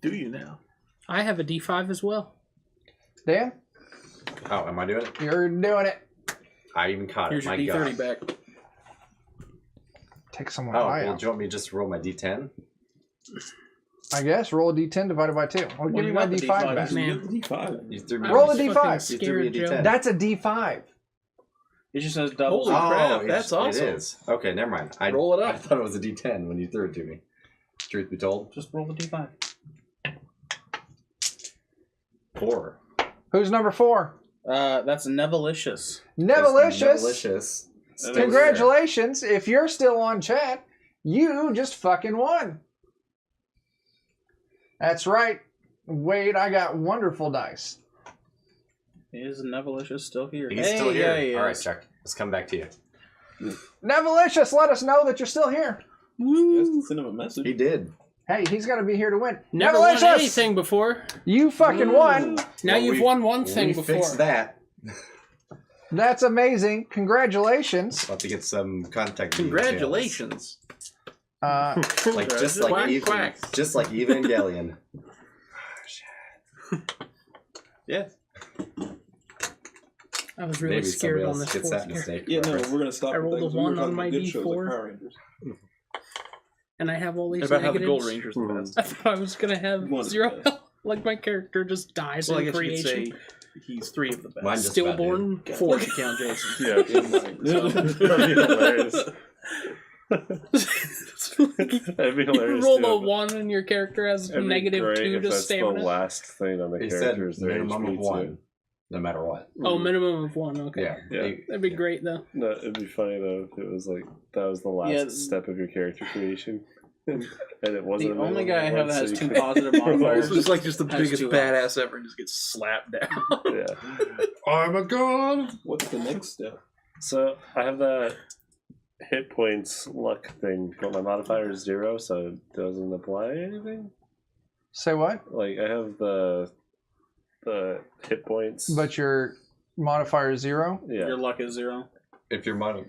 Speaker 2: do you now?
Speaker 4: I have a D5 as well.
Speaker 6: Dan,
Speaker 1: Oh, am I doing it?
Speaker 6: you're doing it.
Speaker 1: I even caught
Speaker 2: Here's
Speaker 1: it.
Speaker 2: your
Speaker 1: My
Speaker 2: D30
Speaker 1: God.
Speaker 2: back.
Speaker 6: Take someone
Speaker 1: Oh,
Speaker 6: high
Speaker 1: well,
Speaker 6: out.
Speaker 1: do you want me to just roll my d10?
Speaker 6: I guess roll a d10 divided by 2. Well, give me
Speaker 3: you
Speaker 6: my
Speaker 3: got the
Speaker 6: d5
Speaker 3: D5,
Speaker 6: back.
Speaker 4: Man.
Speaker 5: You get the D5.
Speaker 1: You threw me
Speaker 6: Roll a
Speaker 1: you
Speaker 6: d5.
Speaker 4: Fucking
Speaker 1: threw me a
Speaker 4: scared Joe.
Speaker 1: d10.
Speaker 6: That's a d5.
Speaker 3: It just says double.
Speaker 2: Holy crap,
Speaker 1: it-
Speaker 2: that's awesome.
Speaker 1: It is. Okay, never mind.
Speaker 2: Roll it up.
Speaker 1: I thought it was a d10 when you threw it to me. Truth be told.
Speaker 3: Just roll the D5.
Speaker 1: 4.
Speaker 6: Who's number 4?
Speaker 3: That's Nevelicious.
Speaker 6: Nevelicious.
Speaker 1: Delicious.
Speaker 6: Congratulations. If you're still on chat, you just fucking won. That's right. Wade, I got wonderful dice.
Speaker 3: Is Nevelicious still here?
Speaker 1: He's still here.
Speaker 3: Yeah, he
Speaker 1: All right,
Speaker 3: is.
Speaker 1: Chuck. Let's come back to you.
Speaker 6: Nevelicious, let us know that you're still here.
Speaker 5: You guys can send him a message.
Speaker 1: He did.
Speaker 6: Hey, he's got to be here to win.
Speaker 4: Never won
Speaker 6: Nevelicious,
Speaker 4: anything before.
Speaker 6: you fucking won.
Speaker 4: Now
Speaker 1: Well,
Speaker 4: you've
Speaker 1: we-
Speaker 4: won one thing
Speaker 1: we
Speaker 4: before.
Speaker 1: fixed that.
Speaker 6: That's amazing. Congratulations.
Speaker 1: I'll have to get some contact details.
Speaker 2: Congratulations.
Speaker 1: Like just like
Speaker 2: Quack,
Speaker 1: even,
Speaker 2: quack.
Speaker 1: just like Evangelion.
Speaker 2: Yeah.
Speaker 4: I was really
Speaker 1: Maybe
Speaker 4: scared
Speaker 1: somebody
Speaker 4: on
Speaker 1: else
Speaker 4: this
Speaker 1: gets
Speaker 4: fourth
Speaker 1: that
Speaker 4: character.
Speaker 1: mistake.
Speaker 5: Yeah, no,
Speaker 1: reference.
Speaker 5: we're gonna stop.
Speaker 4: I
Speaker 5: with
Speaker 4: rolled
Speaker 5: that
Speaker 4: a
Speaker 5: 'cause we were
Speaker 4: 1
Speaker 5: talking
Speaker 4: on my
Speaker 5: about good shows like
Speaker 4: D4.
Speaker 5: Power Rangers.
Speaker 4: And I have all these
Speaker 2: About how the Gold
Speaker 4: negatives.
Speaker 2: Ranger's the best.
Speaker 4: I thought I was gonna have
Speaker 5: One is
Speaker 4: 0
Speaker 5: the best.
Speaker 4: health. Like my character just dies
Speaker 2: Well, I
Speaker 4: in
Speaker 2: guess you could
Speaker 4: creation.
Speaker 2: say he's 3 of the best.
Speaker 1: Mine just about
Speaker 4: Stillborn.
Speaker 2: 4 if you count Jason.
Speaker 7: Yeah.
Speaker 5: Yeah.
Speaker 7: That'd be hilarious. That'd be
Speaker 4: You
Speaker 7: hilarious.
Speaker 4: roll
Speaker 7: too.
Speaker 4: a 1 and your character has
Speaker 7: It'd be
Speaker 4: negative
Speaker 7: great
Speaker 4: 2
Speaker 7: if
Speaker 4: to
Speaker 7: that's
Speaker 4: stamina.
Speaker 7: the last thing on the
Speaker 1: He said
Speaker 7: characters. their
Speaker 1: minimum
Speaker 7: HP
Speaker 1: of 1, no matter what.
Speaker 4: Oh, minimum of 1. Okay.
Speaker 1: Yeah.
Speaker 7: Yeah.
Speaker 4: That'd be great though.
Speaker 7: No, it'd be funny though if it was like that was the last
Speaker 3: Yeah.
Speaker 7: step of your character creation, and it wasn't.
Speaker 3: The
Speaker 7: a
Speaker 3: only
Speaker 7: minimum
Speaker 3: guy I
Speaker 7: of
Speaker 3: have
Speaker 7: one,
Speaker 3: that
Speaker 7: so
Speaker 3: has
Speaker 7: you
Speaker 3: 2
Speaker 7: could-
Speaker 3: positive modifiers.
Speaker 2: It's just like just the
Speaker 3: Has
Speaker 2: biggest
Speaker 3: 2
Speaker 2: badass ever and just gets slapped down.
Speaker 7: Yeah.
Speaker 1: I'm a god.
Speaker 5: What's the next step?
Speaker 7: So I have that hit points luck thing, but my modifier is 0, so it doesn't apply anything.
Speaker 6: Say what?
Speaker 7: Like I have the hit points,
Speaker 6: But your modifier is 0.
Speaker 7: yeah,
Speaker 3: Your luck is 0.
Speaker 1: If your money.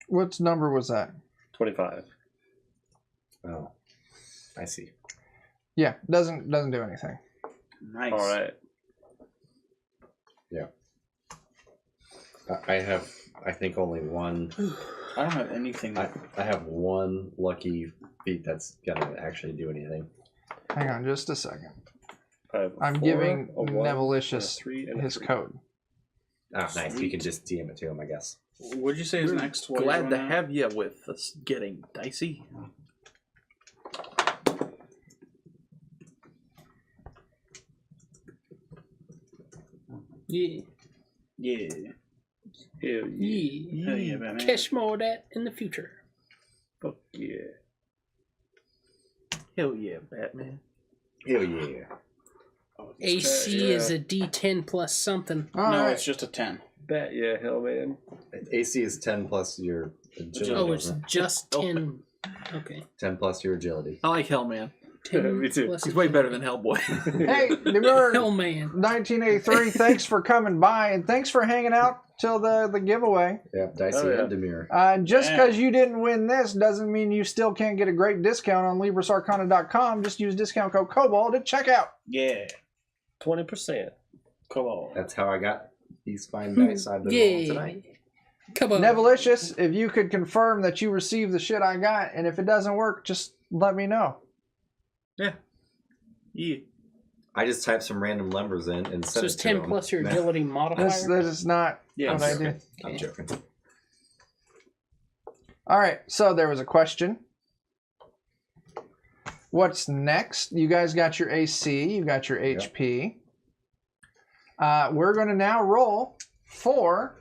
Speaker 6: What number was that?
Speaker 7: 25.
Speaker 1: Oh, I see.
Speaker 6: Yeah, doesn't do anything.
Speaker 3: Nice.
Speaker 7: All right.
Speaker 1: I have, I think, only one.
Speaker 3: I don't have anything.
Speaker 1: I have one lucky feat that's gonna actually do anything.
Speaker 6: Hang on just a second.
Speaker 7: I have a
Speaker 6: I'm
Speaker 7: 4,
Speaker 6: giving
Speaker 7: a 1,
Speaker 6: Nevelicious
Speaker 7: a 3, and a
Speaker 6: his
Speaker 7: 3.
Speaker 6: code.
Speaker 1: Ah, nice. You can just DM it to him, I guess.
Speaker 3: What'd you say is
Speaker 2: We're
Speaker 3: next? What
Speaker 2: Glad to have you with us. Getting dicey.
Speaker 4: Yeah.
Speaker 3: Yeah.
Speaker 7: Hell yeah.
Speaker 3: Hell yeah, Batman.
Speaker 4: Catch more of that in the future.
Speaker 7: Fuck yeah.
Speaker 2: Hell yeah, Batman.
Speaker 1: Hell yeah.
Speaker 4: AC is a D10 plus something.
Speaker 6: All
Speaker 3: No,
Speaker 6: right.
Speaker 3: it's just a 10.
Speaker 7: Bat yeah, hell man.
Speaker 1: AC is 10 plus your agility.
Speaker 4: Oh, it's
Speaker 1: isn't it?
Speaker 4: just 10. Okay.
Speaker 1: 10 plus your agility.
Speaker 2: I like Hellman.
Speaker 4: 10
Speaker 7: Me too.
Speaker 4: plus
Speaker 2: He's way better than Hellboy.
Speaker 6: Hey, Demure,
Speaker 4: Hellman.
Speaker 6: 1983, thanks for coming by, and thanks for hanging out till the giveaway.
Speaker 1: Yep, Dicey
Speaker 7: Oh, yeah.
Speaker 1: and Demure.
Speaker 6: Just
Speaker 3: Yeah.
Speaker 6: because you didn't win this doesn't mean you still can't get a great discount on LibrasArcana.com. Just use discount code COBALT at checkout.
Speaker 3: Yeah.
Speaker 7: 20%.
Speaker 3: Come on.
Speaker 1: That's how I got these fine dice I've been rolling tonight.
Speaker 4: Come on.
Speaker 6: Nevalicious, if you could confirm that you received the shit I got, and if it doesn't work, just let me know.
Speaker 2: Yeah.
Speaker 1: I just typed some random numbers in and
Speaker 4: So
Speaker 1: sent
Speaker 4: it's
Speaker 1: it to
Speaker 4: 10
Speaker 1: him.
Speaker 4: plus your
Speaker 1: Nah,
Speaker 4: agility modifier.
Speaker 6: That is not
Speaker 3: Yeah,
Speaker 6: what I did.
Speaker 1: I'm joking.
Speaker 6: All right, so there was a question. What's next? You guys got your AC, you got your HP. We're going to now roll for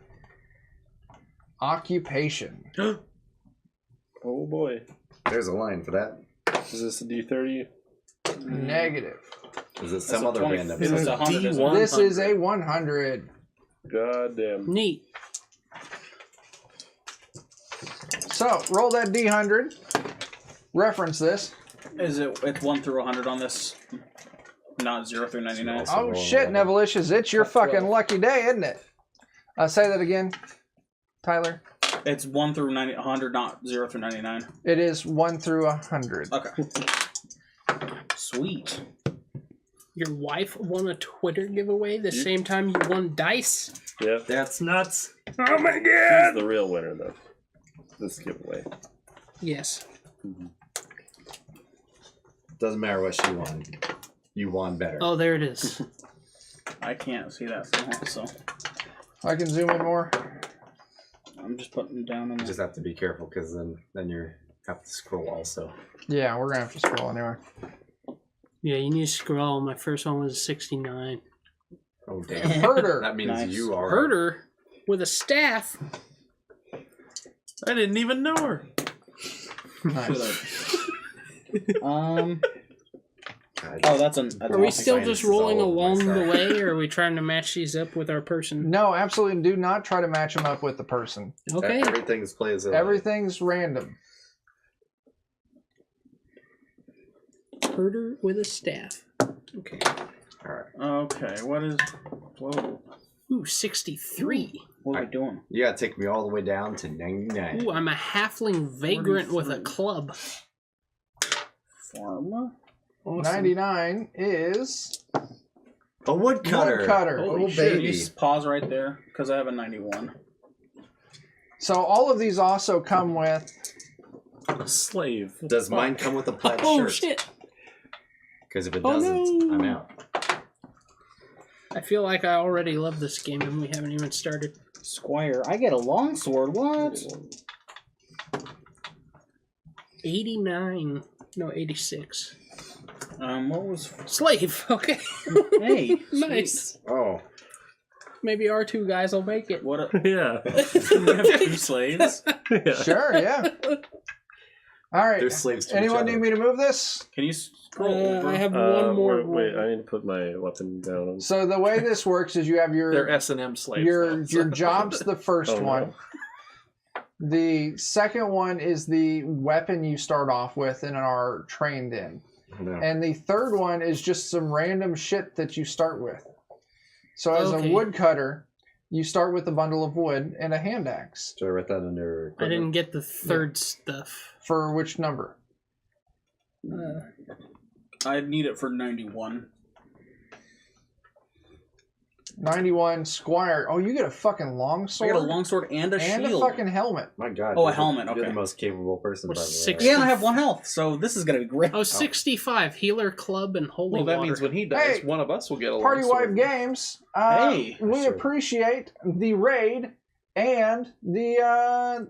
Speaker 6: occupation.
Speaker 7: Oh boy.
Speaker 1: There's a line for that.
Speaker 7: Is this a D30?
Speaker 6: Negative.
Speaker 1: Is it some
Speaker 3: a
Speaker 1: other
Speaker 3: 20
Speaker 1: random?
Speaker 3: This is
Speaker 2: a
Speaker 3: 100. isn't it?
Speaker 2: D1.
Speaker 6: This is a 100.
Speaker 7: God damn.
Speaker 4: Neat.
Speaker 6: So roll that D100. Reference this.
Speaker 3: Is it? It's 1 through 100 on this, not 0 through 99.
Speaker 1: So
Speaker 6: Oh
Speaker 1: roll
Speaker 6: shit,
Speaker 1: 11.
Speaker 6: Nevalicious, it's your
Speaker 3: Top
Speaker 6: fucking
Speaker 3: 12.
Speaker 6: lucky day, isn't it? Say that again, Tyler.
Speaker 3: It's 1 through 100, not 0 through 99.
Speaker 6: It is 1 through 100.
Speaker 3: Okay. Sweet.
Speaker 4: Your wife won a Twitter giveaway the same time you won dice?
Speaker 7: Yep.
Speaker 1: That's nuts.
Speaker 6: Oh my
Speaker 7: He's the real winner, though. This giveaway.
Speaker 4: Yes.
Speaker 1: Doesn't matter what she won. You won better.
Speaker 4: Oh, there it is.
Speaker 3: I can't see that somehow, so
Speaker 6: I can zoom in more.
Speaker 3: I'm just putting it down on
Speaker 1: You just have to be careful because then you have to scroll also.
Speaker 6: Yeah, we're gonna have to scroll anyway.
Speaker 4: Yeah, you need to scroll. My first one was 69.
Speaker 1: Oh damn.
Speaker 6: Herder.
Speaker 1: That means
Speaker 3: Nice.
Speaker 1: you are
Speaker 4: Herder with a staff.
Speaker 2: I didn't even know her.
Speaker 6: Nice.
Speaker 3: Oh,
Speaker 1: God.
Speaker 3: that's
Speaker 4: Are we still
Speaker 1: Science
Speaker 4: just
Speaker 1: is
Speaker 4: rolling
Speaker 1: all over my
Speaker 4: along the
Speaker 1: stuff.
Speaker 4: way, or are we trying to match these up with our person?
Speaker 6: No, absolutely do not try to match them up with the person.
Speaker 4: Okay.
Speaker 1: Everything's plays out.
Speaker 6: Everything's random.
Speaker 4: Herder with a staff. Okay.
Speaker 1: Alright.
Speaker 3: Okay, what is... Whoa.
Speaker 4: Ooh, 63.
Speaker 3: What are we doing?
Speaker 1: You gotta take me all the way down to 99.
Speaker 4: Ooh, I'm a halfling vagrant with a
Speaker 3: 43.
Speaker 4: club.
Speaker 3: Farm?
Speaker 4: Awesome.
Speaker 6: 99 is
Speaker 1: A woodcutter.
Speaker 6: woodcutter.
Speaker 1: Oh,
Speaker 3: Holy shit,
Speaker 1: baby.
Speaker 3: you just pause right there, because I have a 91.
Speaker 6: So all of these also come with.
Speaker 2: Slave.
Speaker 1: Does mine come with a plaid
Speaker 4: Oh,
Speaker 1: shirt?
Speaker 4: shit.
Speaker 1: Because if it
Speaker 4: Oh,
Speaker 1: doesn't,
Speaker 4: no.
Speaker 1: I'm out.
Speaker 4: I feel like I already love this game and we haven't even started.
Speaker 3: Squire, I get a longsword, what?
Speaker 4: 89. No, 86.
Speaker 3: What was...
Speaker 4: Slave. Okay.
Speaker 3: Hey,
Speaker 4: Nice.
Speaker 1: Oh.
Speaker 4: Maybe our two guys will make it.
Speaker 3: What a...
Speaker 2: Yeah.
Speaker 3: we have 2 slaves?
Speaker 2: Yeah.
Speaker 6: Sure, yeah. All right.
Speaker 1: They're slaves to
Speaker 6: Anyone
Speaker 1: each
Speaker 6: need me to move this?
Speaker 3: Can you scroll over?
Speaker 4: I have one more.
Speaker 7: Wait, I need to put my weapon down.
Speaker 6: So the way this works is you have
Speaker 2: They're
Speaker 6: your
Speaker 2: S&M slaves.
Speaker 6: your
Speaker 2: though,
Speaker 6: your
Speaker 2: so-
Speaker 6: job's the first
Speaker 7: Oh, no.
Speaker 6: one. The second one is the weapon you start off with and are trained in.
Speaker 1: No.
Speaker 6: And the third one is just some random shit that you start with. So as
Speaker 4: Okay.
Speaker 6: a woodcutter, you start with a bundle of wood and a hand axe.
Speaker 1: Should I write that under
Speaker 4: I didn't
Speaker 1: equipment?
Speaker 4: get the third stuff.
Speaker 6: For which number?
Speaker 3: I need it for 91.
Speaker 6: 91 Squire. Oh, you get a fucking long
Speaker 3: I
Speaker 6: sword
Speaker 3: got a longsword and a
Speaker 6: and
Speaker 3: shield.
Speaker 6: a fucking helmet.
Speaker 1: My God.
Speaker 3: Oh, a
Speaker 1: you're the-
Speaker 3: helmet,
Speaker 1: You're
Speaker 3: okay.
Speaker 1: the most capable person,
Speaker 4: What's
Speaker 1: by the way.
Speaker 4: 60?
Speaker 3: Yeah, and I have 1 health, so this is gonna be great.
Speaker 4: Oh, 65. Healer, club, and holy
Speaker 2: Well, that
Speaker 4: water.
Speaker 2: means when he dies,
Speaker 6: Hey,
Speaker 2: one of us will get a
Speaker 6: Party
Speaker 2: longsword.
Speaker 6: Wife Games.
Speaker 3: Hey.
Speaker 6: We
Speaker 1: Sure.
Speaker 6: appreciate the raid and the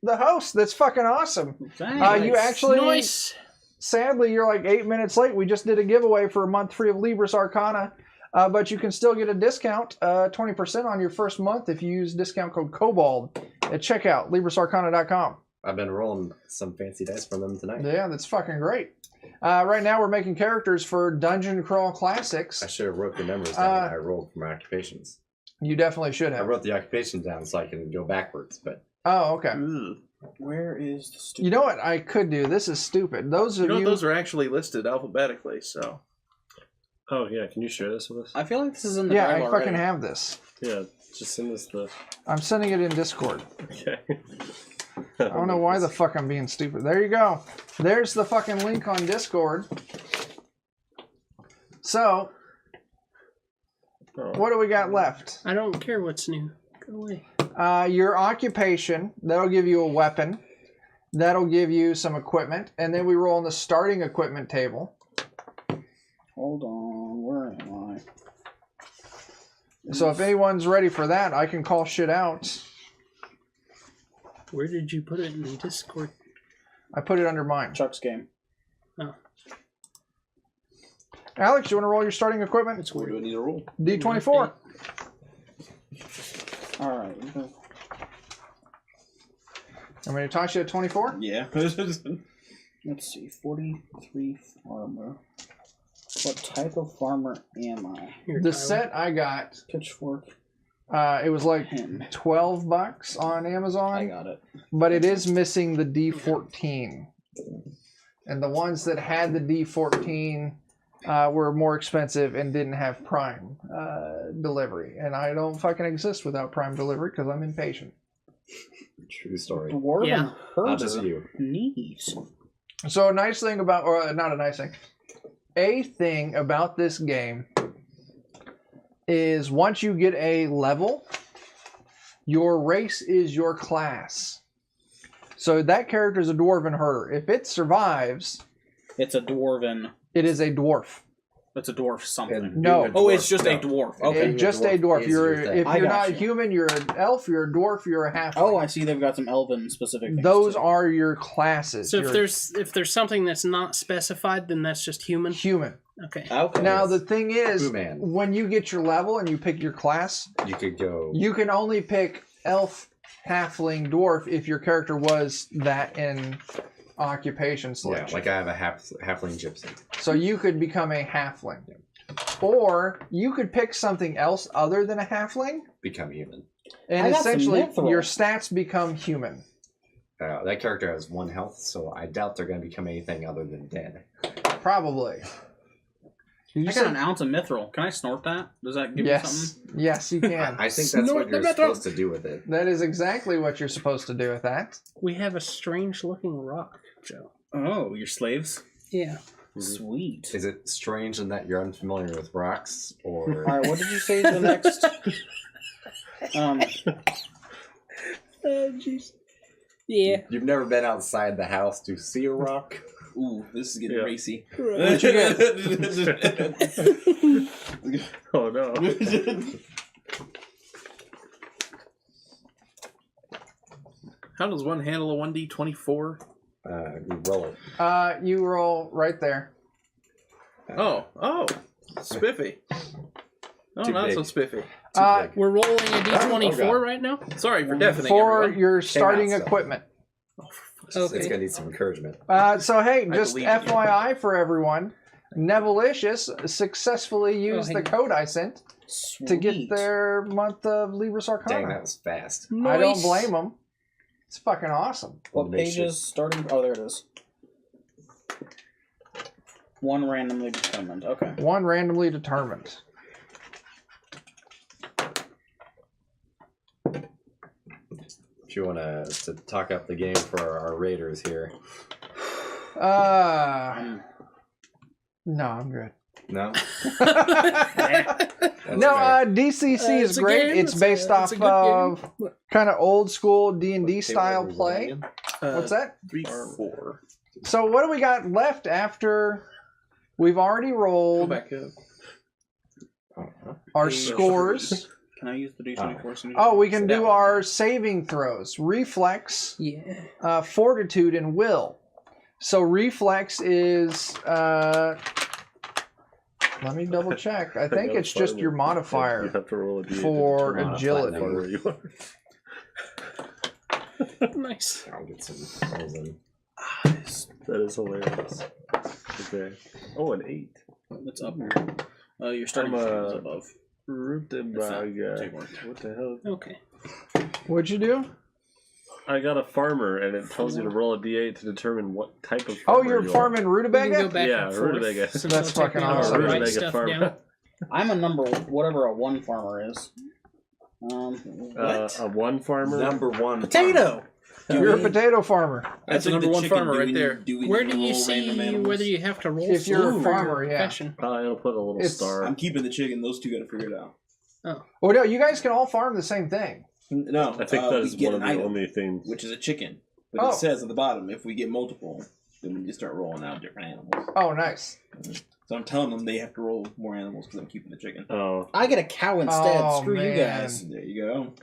Speaker 6: host. That's fucking awesome.
Speaker 3: Thanks.
Speaker 6: You actually,
Speaker 4: Nice.
Speaker 6: sadly, you're like 8 minutes late. We just did a giveaway for a month free of Libras Arcana. but you can still get a discount, 20% on your first month if you use discount code KOBOLD at checkout, LibrisArcana.com.
Speaker 1: I've been rolling some fancy dice from them tonight.
Speaker 6: Yeah, that's fucking great. Right now we're making characters for Dungeon Crawl Classics.
Speaker 1: I should have wrote the numbers down I rolled for my occupations.
Speaker 6: You definitely should
Speaker 1: I
Speaker 6: have.
Speaker 1: wrote the occupation down so I can go backwards, but...
Speaker 6: Oh, okay.
Speaker 3: Where is the stupid...
Speaker 6: You know what I could do? This is stupid. Those of you...
Speaker 2: those are actually listed alphabetically, so...
Speaker 7: Oh, yeah. Can you share this with us?
Speaker 3: I feel like this is in the
Speaker 6: Yeah,
Speaker 3: drive
Speaker 6: I
Speaker 3: already.
Speaker 6: fucking have this.
Speaker 7: Yeah, just send us the...
Speaker 6: I'm sending it in Discord.
Speaker 7: Okay.
Speaker 6: I don't know why the fuck I'm being stupid. There you go. There's the fucking link on Discord. So, what do we got left?
Speaker 4: I don't care what's new. Go away.
Speaker 6: Your occupation, that'll give you a weapon. That'll give you some equipment. And then we roll on the starting equipment table.
Speaker 3: Hold on, where am I?
Speaker 6: So if anyone's ready for that, I can call shit out.
Speaker 4: Where did you put it in Discord?
Speaker 6: I put it under mine.
Speaker 3: Chuck's game.
Speaker 4: Oh,
Speaker 6: Alex, you want to roll your starting equipment?
Speaker 4: that's
Speaker 5: Where
Speaker 4: weird.
Speaker 5: do I need to roll?
Speaker 6: D24.
Speaker 3: Alright.
Speaker 6: I'm going to toss you at 24.
Speaker 5: Yeah.
Speaker 3: Let's see, 43 farmer. What type of farmer am I?
Speaker 4: Here,
Speaker 6: The
Speaker 4: Tyler.
Speaker 6: set I got,
Speaker 3: Pitchfork.
Speaker 6: it was like
Speaker 3: Pen.
Speaker 6: $12 on
Speaker 3: I
Speaker 6: Amazon,
Speaker 3: got it.
Speaker 6: but it is missing the D14. And the ones that had the D14 were more expensive and didn't have Prime delivery. And I don't fucking exist without Prime delivery because I'm impatient.
Speaker 1: True story.
Speaker 3: Dwarven
Speaker 4: Yeah.
Speaker 1: Not just
Speaker 3: herder.
Speaker 1: you.
Speaker 3: Neat.
Speaker 6: So a nice thing about, or not a nice thing, a thing about this game is once you get a level, your race is your class. So that character is a dwarven herder. If it survives,
Speaker 3: It's a dwarven.
Speaker 6: it is a dwarf.
Speaker 3: It's a dwarf something.
Speaker 1: And
Speaker 6: No.
Speaker 1: being a
Speaker 3: Oh, it's
Speaker 1: dwarf,
Speaker 3: just
Speaker 1: no.
Speaker 3: a dwarf.
Speaker 6: Okay.
Speaker 3: Okay.
Speaker 6: Just a dwarf.
Speaker 1: is
Speaker 6: You're
Speaker 1: your thing.
Speaker 6: if
Speaker 3: I
Speaker 6: you're
Speaker 3: got
Speaker 6: not
Speaker 3: you.
Speaker 6: human, you're an elf. You're a dwarf. You're a halfling.
Speaker 3: Oh, I see. They've got some elven specific things.
Speaker 6: Those
Speaker 3: too.
Speaker 6: are your classes.
Speaker 4: So if
Speaker 6: You're
Speaker 4: there's something that's not specified, then that's just human.
Speaker 6: human.
Speaker 4: Okay.
Speaker 3: Okay.
Speaker 6: Now the thing is,
Speaker 1: Boo-man.
Speaker 6: when you get your level and you pick your class,
Speaker 1: You could go...
Speaker 6: you can only pick elf, halfling, dwarf if your character was that in occupation
Speaker 1: Yeah,
Speaker 6: selection.
Speaker 1: like I have a halfling gypsy.
Speaker 6: So you could become a halfling. Or you could pick something else other than a halfling,
Speaker 1: Become human.
Speaker 6: and
Speaker 3: I got some
Speaker 6: essentially
Speaker 3: mithril.
Speaker 6: your stats become human.
Speaker 1: That character has 1 health, so I doubt they're going to become anything other than dead.
Speaker 6: Probably. You
Speaker 3: I
Speaker 6: said-
Speaker 3: got an ounce of mithril. Can I snort that? Does that give me
Speaker 6: yes.
Speaker 3: something?
Speaker 6: Yes, you can.
Speaker 1: I think that's
Speaker 4: Snort
Speaker 1: what
Speaker 4: the
Speaker 1: you're
Speaker 4: metal.
Speaker 1: supposed to do with it.
Speaker 6: That is exactly what you're supposed to do with that.
Speaker 4: We have a strange looking rock, Joe.
Speaker 3: Oh, you're slaves?
Speaker 4: Yeah.
Speaker 3: Sweet.
Speaker 1: Is it strange in that you're unfamiliar with rocks, or...
Speaker 3: Alright, what did you say is the next?
Speaker 4: Oh jeez. Yeah.
Speaker 1: You've never been outside the house to see a rock?
Speaker 5: Ooh, this is getting
Speaker 7: Yeah.
Speaker 5: racy.
Speaker 6: What'd you get?
Speaker 7: Oh, no.
Speaker 2: How does one handle a 1d24?
Speaker 1: You roll it.
Speaker 6: You roll right there.
Speaker 2: Oh, spiffy. Oh,
Speaker 1: Too
Speaker 2: not
Speaker 1: big.
Speaker 2: so spiffy.
Speaker 1: Too
Speaker 6: Uh,
Speaker 1: big.
Speaker 4: We're rolling a d24
Speaker 1: God.
Speaker 4: right now.
Speaker 2: Sorry for deafening
Speaker 6: For
Speaker 2: everyone.
Speaker 6: your starting
Speaker 1: out, so.
Speaker 6: equipment.
Speaker 1: It's
Speaker 4: Okay.
Speaker 1: going to need some encouragement.
Speaker 6: So hey,
Speaker 2: I
Speaker 6: just
Speaker 2: believe in you.
Speaker 6: FYI for everyone, Nevelicious successfully used
Speaker 4: hang
Speaker 6: the
Speaker 4: on.
Speaker 6: code I sent to get their month of Libris Arcana.
Speaker 1: Dang, that was fast.
Speaker 6: I don't blame them. It's fucking awesome.
Speaker 3: What
Speaker 1: Makes
Speaker 3: pages starting? Oh, there it is. One randomly determined. Okay.
Speaker 6: One randomly determined.
Speaker 1: If you want to talk up the game for our raiders here.
Speaker 6: No, I'm good.
Speaker 1: No?
Speaker 6: No, DCC is
Speaker 4: it's a
Speaker 6: great.
Speaker 4: game.
Speaker 6: It's based
Speaker 4: it's
Speaker 6: off
Speaker 4: a good
Speaker 6: of
Speaker 4: game.
Speaker 6: kind of old school D&D
Speaker 1: Okay,
Speaker 6: style
Speaker 1: what are we
Speaker 6: play.
Speaker 1: rolling
Speaker 6: What's that?
Speaker 2: 3, 4.
Speaker 6: So what do we got left after we've already
Speaker 2: Go
Speaker 6: rolled
Speaker 2: back up.
Speaker 6: our scores?
Speaker 3: Can I use the D24?
Speaker 6: Oh, we can do our saving throws. Reflex,
Speaker 4: Yeah.
Speaker 6: fortitude, and will. So reflex is Let me double check. I think it's just your
Speaker 7: You
Speaker 6: modifier
Speaker 7: have to roll a D8
Speaker 6: for
Speaker 7: to determine
Speaker 6: agility.
Speaker 7: how far you are.
Speaker 4: Nice.
Speaker 1: I'll get some rolls in.
Speaker 7: That is hilarious. Okay. Oh, an 8.
Speaker 3: What's up? Your starting
Speaker 7: I'm,
Speaker 3: is above.
Speaker 7: Rooted
Speaker 3: That's
Speaker 7: by
Speaker 3: not too much.
Speaker 7: what the hell?
Speaker 4: Okay.
Speaker 6: What'd you do?
Speaker 7: I got a farmer, and it tells you to roll a D8 to determine what type of
Speaker 6: Oh,
Speaker 7: farmer
Speaker 6: you're
Speaker 7: you are.
Speaker 6: farming
Speaker 4: We can go
Speaker 6: rutabaga?
Speaker 4: back
Speaker 7: Yeah,
Speaker 4: and forth.
Speaker 7: rutabaga.
Speaker 4: since
Speaker 6: That's
Speaker 4: I'll take
Speaker 6: fucking
Speaker 4: the
Speaker 6: awesome.
Speaker 4: Write
Speaker 7: Rutabaga
Speaker 4: stuff
Speaker 7: farmer.
Speaker 4: down.
Speaker 3: I'm a number whatever a 1 farmer is. What?
Speaker 7: A 1 farmer.
Speaker 1: Number 1.
Speaker 3: Potato.
Speaker 6: You're a potato farmer.
Speaker 2: That's
Speaker 8: Like
Speaker 2: the number
Speaker 8: the
Speaker 2: 1
Speaker 8: chicken,
Speaker 2: farmer
Speaker 8: do
Speaker 2: right
Speaker 8: we-
Speaker 2: there.
Speaker 8: do we
Speaker 4: Where
Speaker 8: need
Speaker 4: do
Speaker 8: to
Speaker 4: you
Speaker 8: roll
Speaker 4: see
Speaker 8: random animals?
Speaker 4: whether you have to roll
Speaker 6: If you're a
Speaker 4: for
Speaker 6: farmer,
Speaker 4: your
Speaker 6: yeah.
Speaker 4: profession?
Speaker 7: I'll put a little
Speaker 6: It's-
Speaker 7: star.
Speaker 8: I'm keeping the chicken. Those two got to figure it out.
Speaker 6: Well, no, you guys can all farm the same thing.
Speaker 8: No,
Speaker 7: I think that
Speaker 8: we
Speaker 7: is
Speaker 8: get
Speaker 7: one of
Speaker 8: an
Speaker 7: the
Speaker 8: item,
Speaker 7: only things.
Speaker 8: which is a chicken. But
Speaker 6: Oh.
Speaker 8: it says at the bottom, if we get multiple, then we just start rolling out different animals.
Speaker 6: Oh, nice.
Speaker 8: So I'm telling them they have to roll more animals because I'm keeping the chicken.
Speaker 7: Oh,
Speaker 3: I get a cow instead.
Speaker 6: Oh,
Speaker 3: Screw you
Speaker 6: man.
Speaker 3: guys.
Speaker 8: There you go.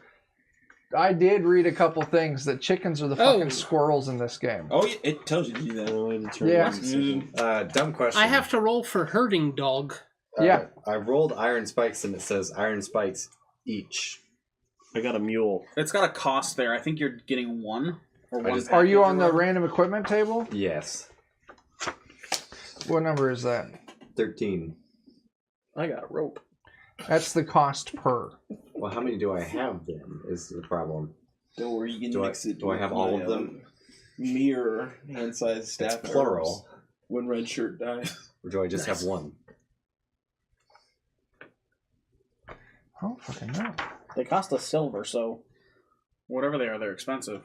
Speaker 6: I did read a couple things that chickens are the fucking
Speaker 4: Oh.
Speaker 6: squirrels in this game.
Speaker 8: Oh, yeah, it tells you to do that.
Speaker 7: only determines
Speaker 6: Yeah.
Speaker 7: the decision.
Speaker 1: Dumb question.
Speaker 4: I have to roll for herding dog.
Speaker 6: Yeah.
Speaker 1: I rolled iron spikes and it says iron spikes each.
Speaker 7: I got a mule.
Speaker 3: It's got a cost there. I think you're getting 1 or
Speaker 1: I
Speaker 3: 1.
Speaker 1: just-
Speaker 6: Are you
Speaker 3: package
Speaker 6: on
Speaker 3: or
Speaker 6: the
Speaker 3: whatever.
Speaker 6: random equipment table?
Speaker 1: Yes.
Speaker 6: What number is that?
Speaker 1: 13.
Speaker 2: I got a rope.
Speaker 6: That's the cost per.
Speaker 1: Well, how many do I have then? Is the problem.
Speaker 8: Don't worry, you can
Speaker 1: Do I-
Speaker 8: mix it.
Speaker 1: do I
Speaker 8: with
Speaker 1: have all
Speaker 8: my,
Speaker 1: of them?
Speaker 8: Mirror hand-sized staff.
Speaker 1: It's plural.
Speaker 8: arrows When red shirt dies.
Speaker 1: Or do I just have one?
Speaker 6: I don't fucking know.
Speaker 3: They cost us silver, so whatever they are, they're expensive.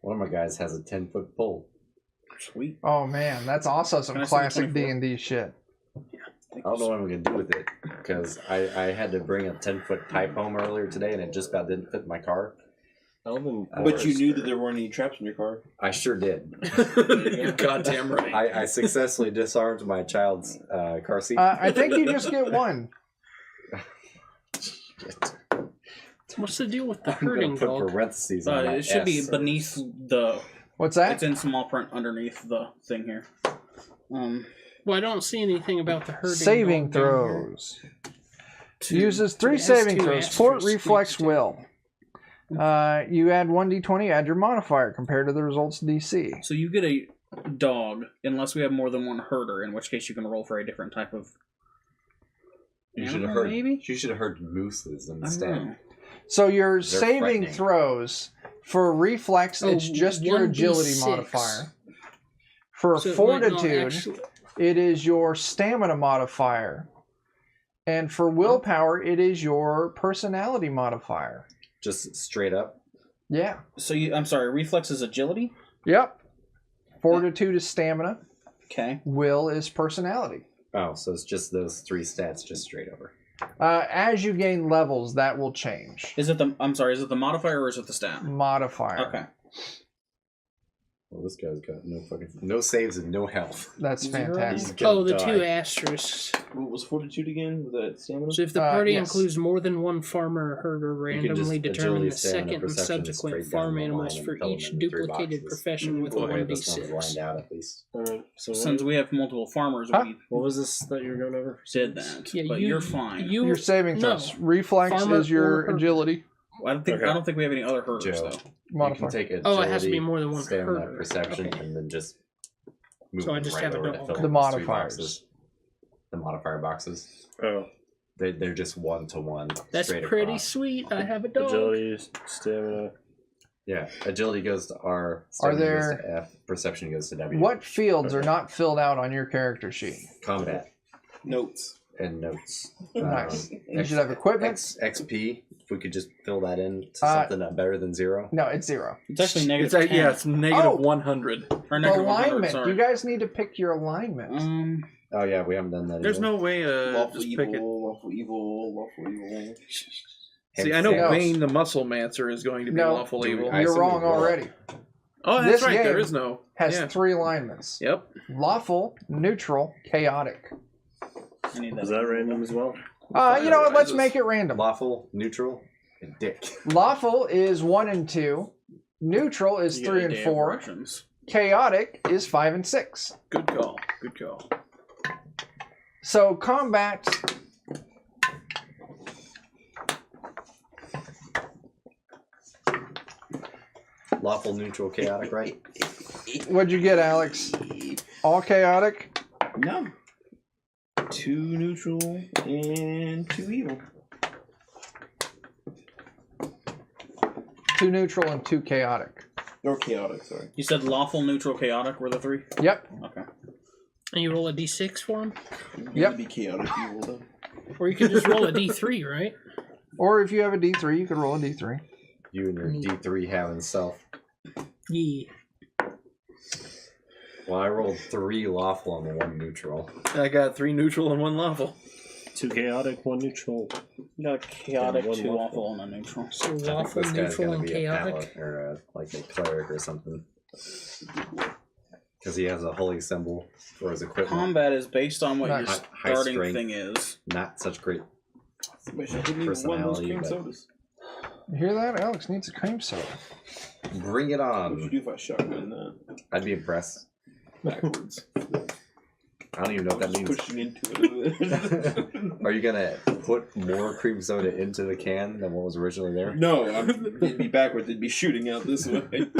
Speaker 1: One of my guys has a 10-foot pole.
Speaker 3: Sweet.
Speaker 6: Oh man, that's also some
Speaker 3: Can I see the
Speaker 6: classic
Speaker 3: 24?
Speaker 6: D&D shit.
Speaker 1: I don't know what I'm going to do with it because I had to bring a 10-foot pipe home earlier today and it just about didn't fit in my car.
Speaker 7: Elven
Speaker 8: But you knew
Speaker 7: Forester.
Speaker 8: that there weren't any traps in your car.
Speaker 1: I sure did.
Speaker 2: You're goddamn right.
Speaker 1: I successfully disarmed my child's car seat.
Speaker 6: I think you just get one.
Speaker 4: What's the deal with the
Speaker 1: I'm going
Speaker 4: herding
Speaker 1: to put
Speaker 4: dog?
Speaker 1: parentheses on my
Speaker 3: It should be
Speaker 1: S.
Speaker 3: beneath the.
Speaker 6: What's that?
Speaker 3: It's in small print underneath the thing here.
Speaker 4: Well, I don't see anything about the herding
Speaker 6: Saving
Speaker 4: dog down here.
Speaker 6: throws. Uses 3
Speaker 4: It has
Speaker 6: saving
Speaker 4: 2
Speaker 6: throws. Fort,
Speaker 4: asterisks
Speaker 6: reflex,
Speaker 4: next to it.
Speaker 6: will. You add 1d20, add your modifier compared to the results DC.
Speaker 3: So you get a dog unless we have more than one herder, in which case you can roll for a different type of.
Speaker 1: You should have
Speaker 3: animal,
Speaker 1: heard.
Speaker 3: maybe?
Speaker 1: You should have heard mooses
Speaker 3: I don't
Speaker 1: instead.
Speaker 3: know.
Speaker 6: So your
Speaker 1: They're
Speaker 6: saving
Speaker 1: frightening.
Speaker 6: throws for reflex, it's just your
Speaker 4: 1d6.
Speaker 6: agility modifier. For
Speaker 4: So it might not
Speaker 6: fortitude,
Speaker 4: actually-
Speaker 6: it is your stamina modifier. And for willpower, it is your personality modifier.
Speaker 1: Just straight up.
Speaker 6: Yeah.
Speaker 3: So I'm sorry. Reflex is agility.
Speaker 6: Yep. Fortitude is stamina.
Speaker 3: Okay.
Speaker 6: Will is personality.
Speaker 1: Oh, so it's just those 3 stats just straight over.
Speaker 6: As you gain levels, that will change.
Speaker 3: Is it the? I'm sorry. Is it the modifier or is it the stat?
Speaker 6: Modifier.
Speaker 3: Okay.
Speaker 1: Well, this guy's got no saves and no health.
Speaker 6: That's
Speaker 3: Zero.
Speaker 6: fantastic.
Speaker 1: He's gonna
Speaker 4: Oh, the
Speaker 1: die.
Speaker 4: 2 asterisks.
Speaker 8: What was fortitude again? Was that stamina?
Speaker 4: So if the party
Speaker 6: yes.
Speaker 4: includes more than one farmer or herder,
Speaker 1: You can just
Speaker 4: randomly determine
Speaker 1: agility,
Speaker 4: the
Speaker 1: stamina,
Speaker 4: second and
Speaker 1: perception
Speaker 4: subsequent
Speaker 1: straight down
Speaker 4: farm
Speaker 1: the
Speaker 4: animals
Speaker 1: line
Speaker 4: for
Speaker 1: and fill
Speaker 4: each
Speaker 1: them into 3
Speaker 4: duplicated
Speaker 1: boxes.
Speaker 4: profession with
Speaker 1: Boy, this one's
Speaker 4: 1d6.
Speaker 1: lined out at least.
Speaker 7: Alright, so
Speaker 3: Since we have multiple farmers,
Speaker 6: Huh?
Speaker 3: we
Speaker 7: what was this that you were going over?
Speaker 3: did that.
Speaker 4: Yeah,
Speaker 3: but you're fine.
Speaker 6: Your saving
Speaker 4: no.
Speaker 6: throws. Reflex
Speaker 4: Farmer
Speaker 6: is your
Speaker 4: or herder.
Speaker 6: agility
Speaker 3: I don't think.
Speaker 7: Okay.
Speaker 3: I don't think we have any other herders
Speaker 1: Joe.
Speaker 3: though.
Speaker 1: You
Speaker 6: modifier.
Speaker 1: can take agility,
Speaker 4: Oh, it has to be more than one
Speaker 1: stamina,
Speaker 4: herder.
Speaker 1: perception,
Speaker 4: Okay.
Speaker 1: and then just move
Speaker 4: So I
Speaker 1: them
Speaker 4: just
Speaker 1: right
Speaker 4: have a
Speaker 1: over to
Speaker 4: dog.
Speaker 1: fill
Speaker 6: The
Speaker 1: in those 3
Speaker 6: modifiers.
Speaker 1: boxes. The modifier boxes.
Speaker 7: Oh,
Speaker 1: They're just 1-to-1.
Speaker 4: That's
Speaker 1: straight
Speaker 4: pretty
Speaker 1: across.
Speaker 4: sweet. I have a dog.
Speaker 7: agility, stamina.
Speaker 1: Yeah, agility goes to R. Stamina
Speaker 6: there-
Speaker 1: goes to F. Perception goes to W.
Speaker 6: What fields are
Speaker 7: Okay.
Speaker 6: not filled out on your character sheet?
Speaker 1: Combat
Speaker 8: Notes.
Speaker 1: and notes.
Speaker 6: Nice. You should have equipment.
Speaker 1: XP. If we could just fill that in to
Speaker 6: Uh,
Speaker 1: something better than 0.
Speaker 6: No, it's 0.
Speaker 3: It's actually
Speaker 2: It's
Speaker 3: negative.
Speaker 2: like,
Speaker 3: 10.
Speaker 2: yeah, it's negative
Speaker 6: Oh!
Speaker 2: 100.
Speaker 3: Or negative 100,
Speaker 6: Alignment.
Speaker 3: sorry.
Speaker 6: You guys need to pick your alignment.
Speaker 1: Oh yeah, we haven't done that.
Speaker 2: There's
Speaker 1: either.
Speaker 2: no way
Speaker 8: Lawful
Speaker 2: just pick it.
Speaker 8: evil, lawful evil, lawful evil.
Speaker 2: See, I know
Speaker 6: No.
Speaker 2: Bane the Muscle Mancer is going to be
Speaker 6: No.
Speaker 2: lawful
Speaker 1: Do we-
Speaker 2: evil.
Speaker 1: I
Speaker 6: You're
Speaker 1: assume
Speaker 6: wrong
Speaker 1: we will.
Speaker 6: already.
Speaker 2: Oh,
Speaker 6: this
Speaker 2: that's right. There
Speaker 6: game
Speaker 2: is no.
Speaker 6: Has
Speaker 2: Yeah.
Speaker 6: 3 alignments.
Speaker 2: Yep.
Speaker 6: Lawful, neutral, chaotic.
Speaker 3: I need
Speaker 7: Is that random as well?
Speaker 6: You know what? Let's
Speaker 2: Rises.
Speaker 6: make it random.
Speaker 1: Lawful, neutral, and dick.
Speaker 6: Lawful is 1 and 2. Neutral is
Speaker 3: You get
Speaker 6: 3
Speaker 3: a
Speaker 6: and
Speaker 3: day of
Speaker 6: 4.
Speaker 3: rations.
Speaker 6: Chaotic is 5 and 6.
Speaker 2: Good call. Good call.
Speaker 6: So combat.
Speaker 1: Lawful, neutral, chaotic, right?
Speaker 6: What'd you get, Alex? All chaotic?
Speaker 5: No. 2 neutral and 2 evil.
Speaker 6: 2 neutral and 2 chaotic.
Speaker 8: Or chaotic, sorry.
Speaker 3: You said lawful, neutral, chaotic were the 3?
Speaker 6: Yep.
Speaker 3: Okay.
Speaker 4: And you roll a d6 for him?
Speaker 6: Yep.
Speaker 8: Be chaotic evil though.
Speaker 4: Or you could just roll a d3, right?
Speaker 6: Or if you have a D3, you could roll a D3.
Speaker 1: You and your D3 having self.
Speaker 4: Yeah.
Speaker 1: Well, I rolled 3 lawful and 1 neutral.
Speaker 2: I got 3 neutral and 1 lawful.
Speaker 7: 2 chaotic, 1 neutral.
Speaker 3: Got a chaotic,
Speaker 7: And
Speaker 3: 2
Speaker 7: one
Speaker 3: lawful, and a neutral.
Speaker 4: So
Speaker 1: I think
Speaker 4: lawful,
Speaker 1: this guy's
Speaker 4: neutral,
Speaker 1: gonna
Speaker 4: and
Speaker 1: be a
Speaker 4: chaotic.
Speaker 1: paladin, or like a cleric or something. Because he has a holy symbol for his equipment.
Speaker 3: Combat is based on what your
Speaker 1: High
Speaker 3: starting
Speaker 1: strength.
Speaker 3: thing is.
Speaker 1: Not such great
Speaker 8: Somebody should give me one of those
Speaker 1: personality,
Speaker 8: cream
Speaker 1: but
Speaker 8: sodas.
Speaker 6: You hear that? Alex needs a cream soda.
Speaker 1: bring it
Speaker 8: What would you
Speaker 1: on.
Speaker 8: do if I shotgun that
Speaker 1: I'd be impressed.
Speaker 8: backwards?
Speaker 1: I don't even know what that
Speaker 8: Just
Speaker 1: means.
Speaker 8: pushing into it.
Speaker 1: Are you gonna put more cream soda into the can than what was originally there?
Speaker 8: No, it'd be backwards. It'd be shooting out this way.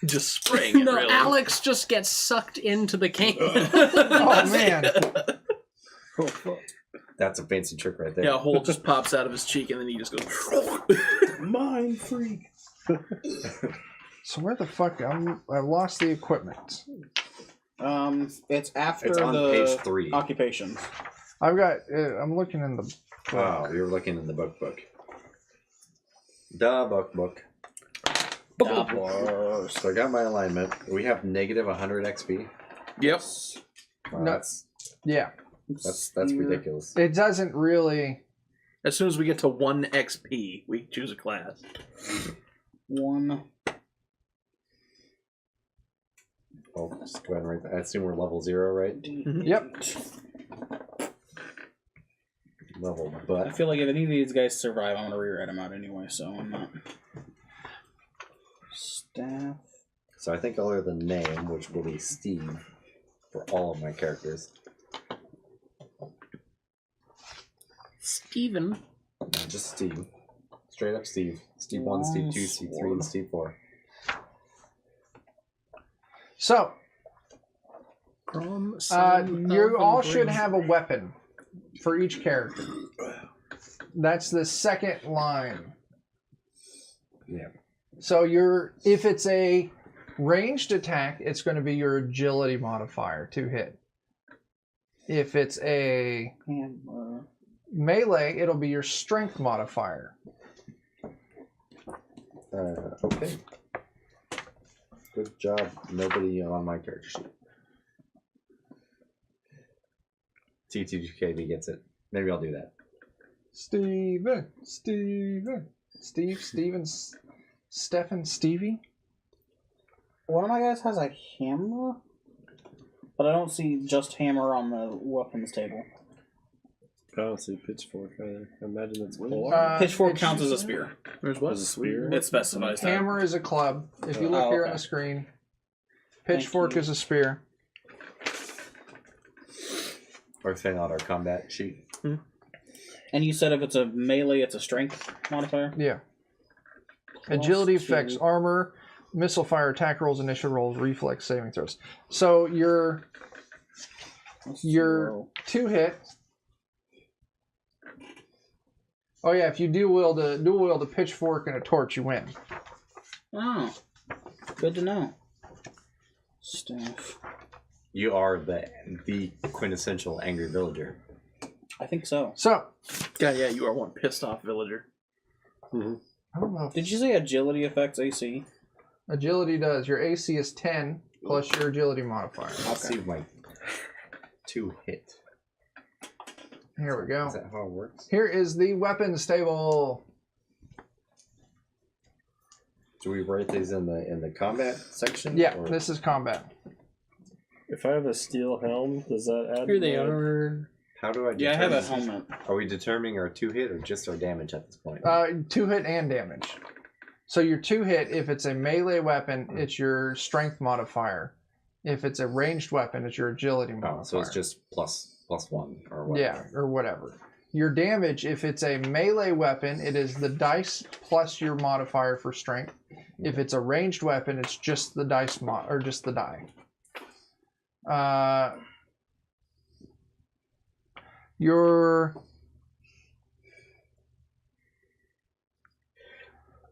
Speaker 2: Just spraying it,
Speaker 4: No,
Speaker 2: really.
Speaker 4: Alex just gets sucked into the can.
Speaker 6: Oh, man.
Speaker 1: That's a fancy trick right there.
Speaker 2: Yeah, a hole just pops out of his cheek and then he just goes.
Speaker 8: Mind freak.
Speaker 6: So where the fuck? I lost the equipment.
Speaker 3: It's after
Speaker 1: It's on
Speaker 3: the
Speaker 1: page 3.
Speaker 3: occupations.
Speaker 6: I've got. I'm looking in the. Book.
Speaker 1: Oh, you're looking in the book. The book. So I got my alignment. We have negative 100 XP.
Speaker 2: Yep.
Speaker 1: Wow,
Speaker 6: No.
Speaker 1: That's
Speaker 6: Yeah,
Speaker 1: ridiculous.
Speaker 6: it doesn't really.
Speaker 2: As soon as we get to 1 XP, we choose a class.
Speaker 3: 1.
Speaker 1: Oh, just go ahead and write that. I assume we're level 0, right?
Speaker 6: Yep.
Speaker 1: Level
Speaker 3: I
Speaker 1: butt.
Speaker 3: feel like if any of these guys survive, I'm gonna rewrite them out anyway, so I'm not. Staff.
Speaker 1: So I think I'll leave the name, which will be Steve, for all of my characters.
Speaker 4: Steven.
Speaker 1: No, just Steve. Straight up Steve. Steve 1, Steve 2, Steve 3, and Steve 4.
Speaker 6: So
Speaker 4: From
Speaker 6: you all should have a weapon for each character. That's the second line.
Speaker 1: Yeah.
Speaker 6: So if it's a ranged attack, it's going to be your agility modifier to hit. If it's a melee, it'll be your strength modifier.
Speaker 1: Okay. Good job. Nobody on my character sheet. T2KB gets it. Maybe I'll do that.
Speaker 6: Steven, Stefan, Stevie.
Speaker 3: One of my guys has a hammer, but I don't see just hammer on the weapons table.
Speaker 7: I don't see pitchfork either. I imagine it's pole.
Speaker 3: Pitchfork
Speaker 6: It's-
Speaker 3: counts as a spear.
Speaker 2: There's what?
Speaker 7: As a spear.
Speaker 3: It specifies that.
Speaker 6: Hammer is a club. If you look
Speaker 3: Oh,
Speaker 6: here
Speaker 3: okay.
Speaker 6: on the screen,
Speaker 3: Thank
Speaker 6: pitchfork
Speaker 3: you.
Speaker 6: is a spear.
Speaker 1: Or filling out our combat sheet.
Speaker 3: And you said if it's a melee, it's a strength modifier?
Speaker 6: Yeah.
Speaker 3: Plus
Speaker 6: Agility
Speaker 3: 2.
Speaker 6: affects armor, missile fire, attack rolls, initial rolls, reflex saving throws. So your
Speaker 3: Plus
Speaker 6: your
Speaker 3: 0.
Speaker 6: 2-hit. Oh yeah, if you dual wield a pitchfork and a torch, you win.
Speaker 3: Oh, good to know. Staff.
Speaker 1: You are the quintessential angry villager.
Speaker 3: I think so.
Speaker 6: So
Speaker 2: God, yeah, you are one pissed off villager.
Speaker 6: I don't know.
Speaker 3: Did you say agility affects AC?
Speaker 6: Agility does. Your AC is 10 plus your agility modifier.
Speaker 1: Let's see if my 2 hit.
Speaker 6: Here we go.
Speaker 1: Is that how it works?
Speaker 6: Here is the weapons table.
Speaker 1: Do we write these in the combat section?
Speaker 6: Yeah,
Speaker 1: or-
Speaker 6: this is combat.
Speaker 7: If I have a steel helm, does that add?
Speaker 4: Here they
Speaker 7: my-
Speaker 4: are.
Speaker 1: How do I
Speaker 3: Yeah, I have a
Speaker 1: determine-
Speaker 3: helmet.
Speaker 1: Are we determining our 2-hit or just our damage at this point?
Speaker 6: 2-hit and damage. So your 2-hit, if it's a melee weapon, it's your strength modifier. If it's a ranged weapon, it's your agility modifier.
Speaker 1: Oh, so it's just +1 or whatever.
Speaker 6: Yeah, or whatever. Your damage, if it's a melee weapon, it is the dice plus your modifier for strength. If it's a ranged weapon, it's just the dice or just the die.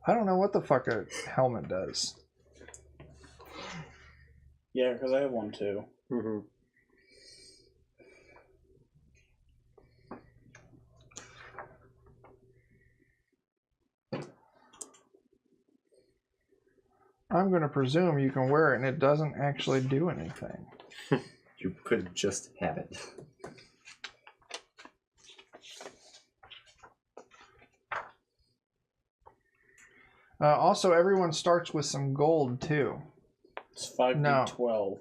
Speaker 6: I don't know what the fuck a helmet does.
Speaker 3: Yeah, because I have one too.
Speaker 7: Mm-hmm.
Speaker 6: I'm going to presume you can wear it and it doesn't actually do anything.
Speaker 1: You could just have it.
Speaker 6: Also, everyone starts with some gold too.
Speaker 3: It's 5d12.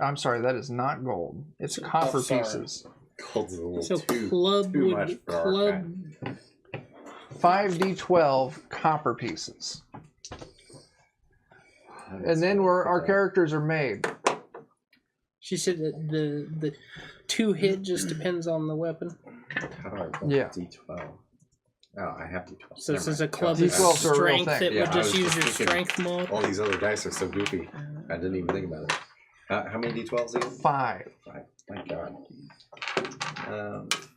Speaker 6: I'm sorry, that is not gold. It's copper
Speaker 3: sorry.
Speaker 6: pieces.
Speaker 1: Gold's a little
Speaker 4: So
Speaker 1: too
Speaker 4: club
Speaker 1: much
Speaker 4: would
Speaker 1: for our
Speaker 4: club.
Speaker 1: kind.
Speaker 6: 5d12 copper pieces. And then our characters are made.
Speaker 4: She said that the 2 hit just depends on the weapon.
Speaker 1: How do I roll
Speaker 6: Yeah.
Speaker 1: D12? Oh, I have D12.
Speaker 4: So this
Speaker 1: Never
Speaker 4: is a
Speaker 1: mind.
Speaker 4: club
Speaker 1: God,
Speaker 4: with
Speaker 6: D12's a real
Speaker 4: strength
Speaker 6: thing.
Speaker 4: that
Speaker 1: Yeah,
Speaker 4: would
Speaker 1: I
Speaker 4: just
Speaker 1: was
Speaker 4: use
Speaker 1: just
Speaker 4: your
Speaker 1: thinking-
Speaker 4: strength mod.
Speaker 1: All these other dice are so goofy. I didn't even think about it. How many D12s again?
Speaker 6: 5.
Speaker 1: 5. Thank God.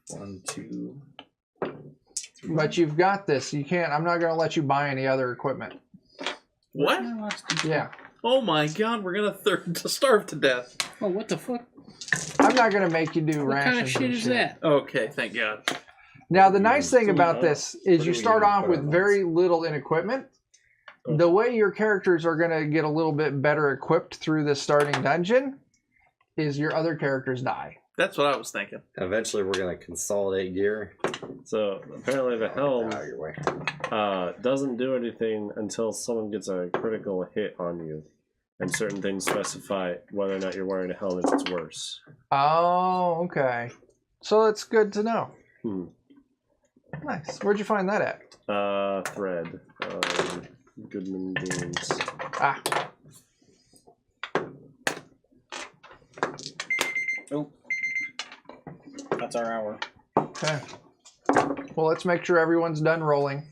Speaker 1: 1, 2.
Speaker 6: But you've got this. You can't. I'm not going to let you buy any other equipment.
Speaker 2: What?
Speaker 6: Yeah.
Speaker 2: Oh my god, we're gonna starve to death.
Speaker 4: Oh, what the fuck?
Speaker 6: I'm not going to make you do
Speaker 4: What
Speaker 6: rations.
Speaker 4: kind of shit
Speaker 6: and
Speaker 4: is that?
Speaker 2: Okay, thank god.
Speaker 6: Now, the nice thing about this is
Speaker 1: What
Speaker 6: you
Speaker 1: do we
Speaker 6: start
Speaker 1: even
Speaker 6: off
Speaker 1: put
Speaker 6: with
Speaker 1: on
Speaker 6: very little in equipment. The way your characters are going to get a little bit better equipped through the starting dungeon is your other characters die.
Speaker 2: That's what I was thinking.
Speaker 1: Eventually, we're going to consolidate gear.
Speaker 7: So apparently the helm
Speaker 1: Out of your way.
Speaker 7: doesn't do anything until someone gets a critical hit on you. And certain things specify whether or not you're wearing a helmet that's worse.
Speaker 6: Oh, okay. So that's good to know.
Speaker 7: Hmm.
Speaker 6: Nice. Where'd you find that at?
Speaker 7: Thread. Goodman Games.
Speaker 6: Ah,
Speaker 3: Oh. That's our hour.
Speaker 6: okay. Well, let's make sure everyone's done rolling.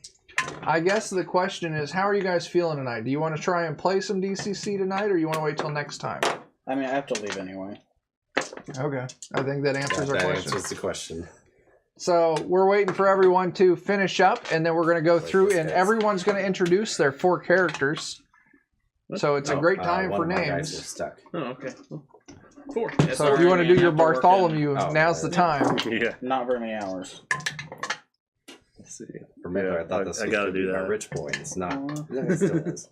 Speaker 6: I guess the question is, how are you guys feeling tonight? Do you want to try and play some DCC tonight, or you want to wait till next time?
Speaker 3: I mean, I have to leave anyway.
Speaker 6: Okay. I think that answers our
Speaker 1: That
Speaker 6: question.
Speaker 1: answers the question.
Speaker 6: So we're waiting for everyone to finish up, and then we're going to go through, and everyone's going to introduce their 4 characters. So it's a great time
Speaker 1: one
Speaker 6: for
Speaker 1: of my guys
Speaker 6: names.
Speaker 1: is stuck.
Speaker 2: Oh, okay. Well, 4.
Speaker 6: So if you want to do your Bartholomew,
Speaker 1: Oh,
Speaker 6: now's the time.
Speaker 7: Yeah.
Speaker 3: Not very many hours.
Speaker 7: Let's see.
Speaker 1: For a minute,
Speaker 7: Yeah,
Speaker 1: I thought this
Speaker 7: I
Speaker 1: was
Speaker 7: gotta
Speaker 1: going to
Speaker 7: do
Speaker 1: be my
Speaker 7: that.
Speaker 1: rich boy. It's not. It still is.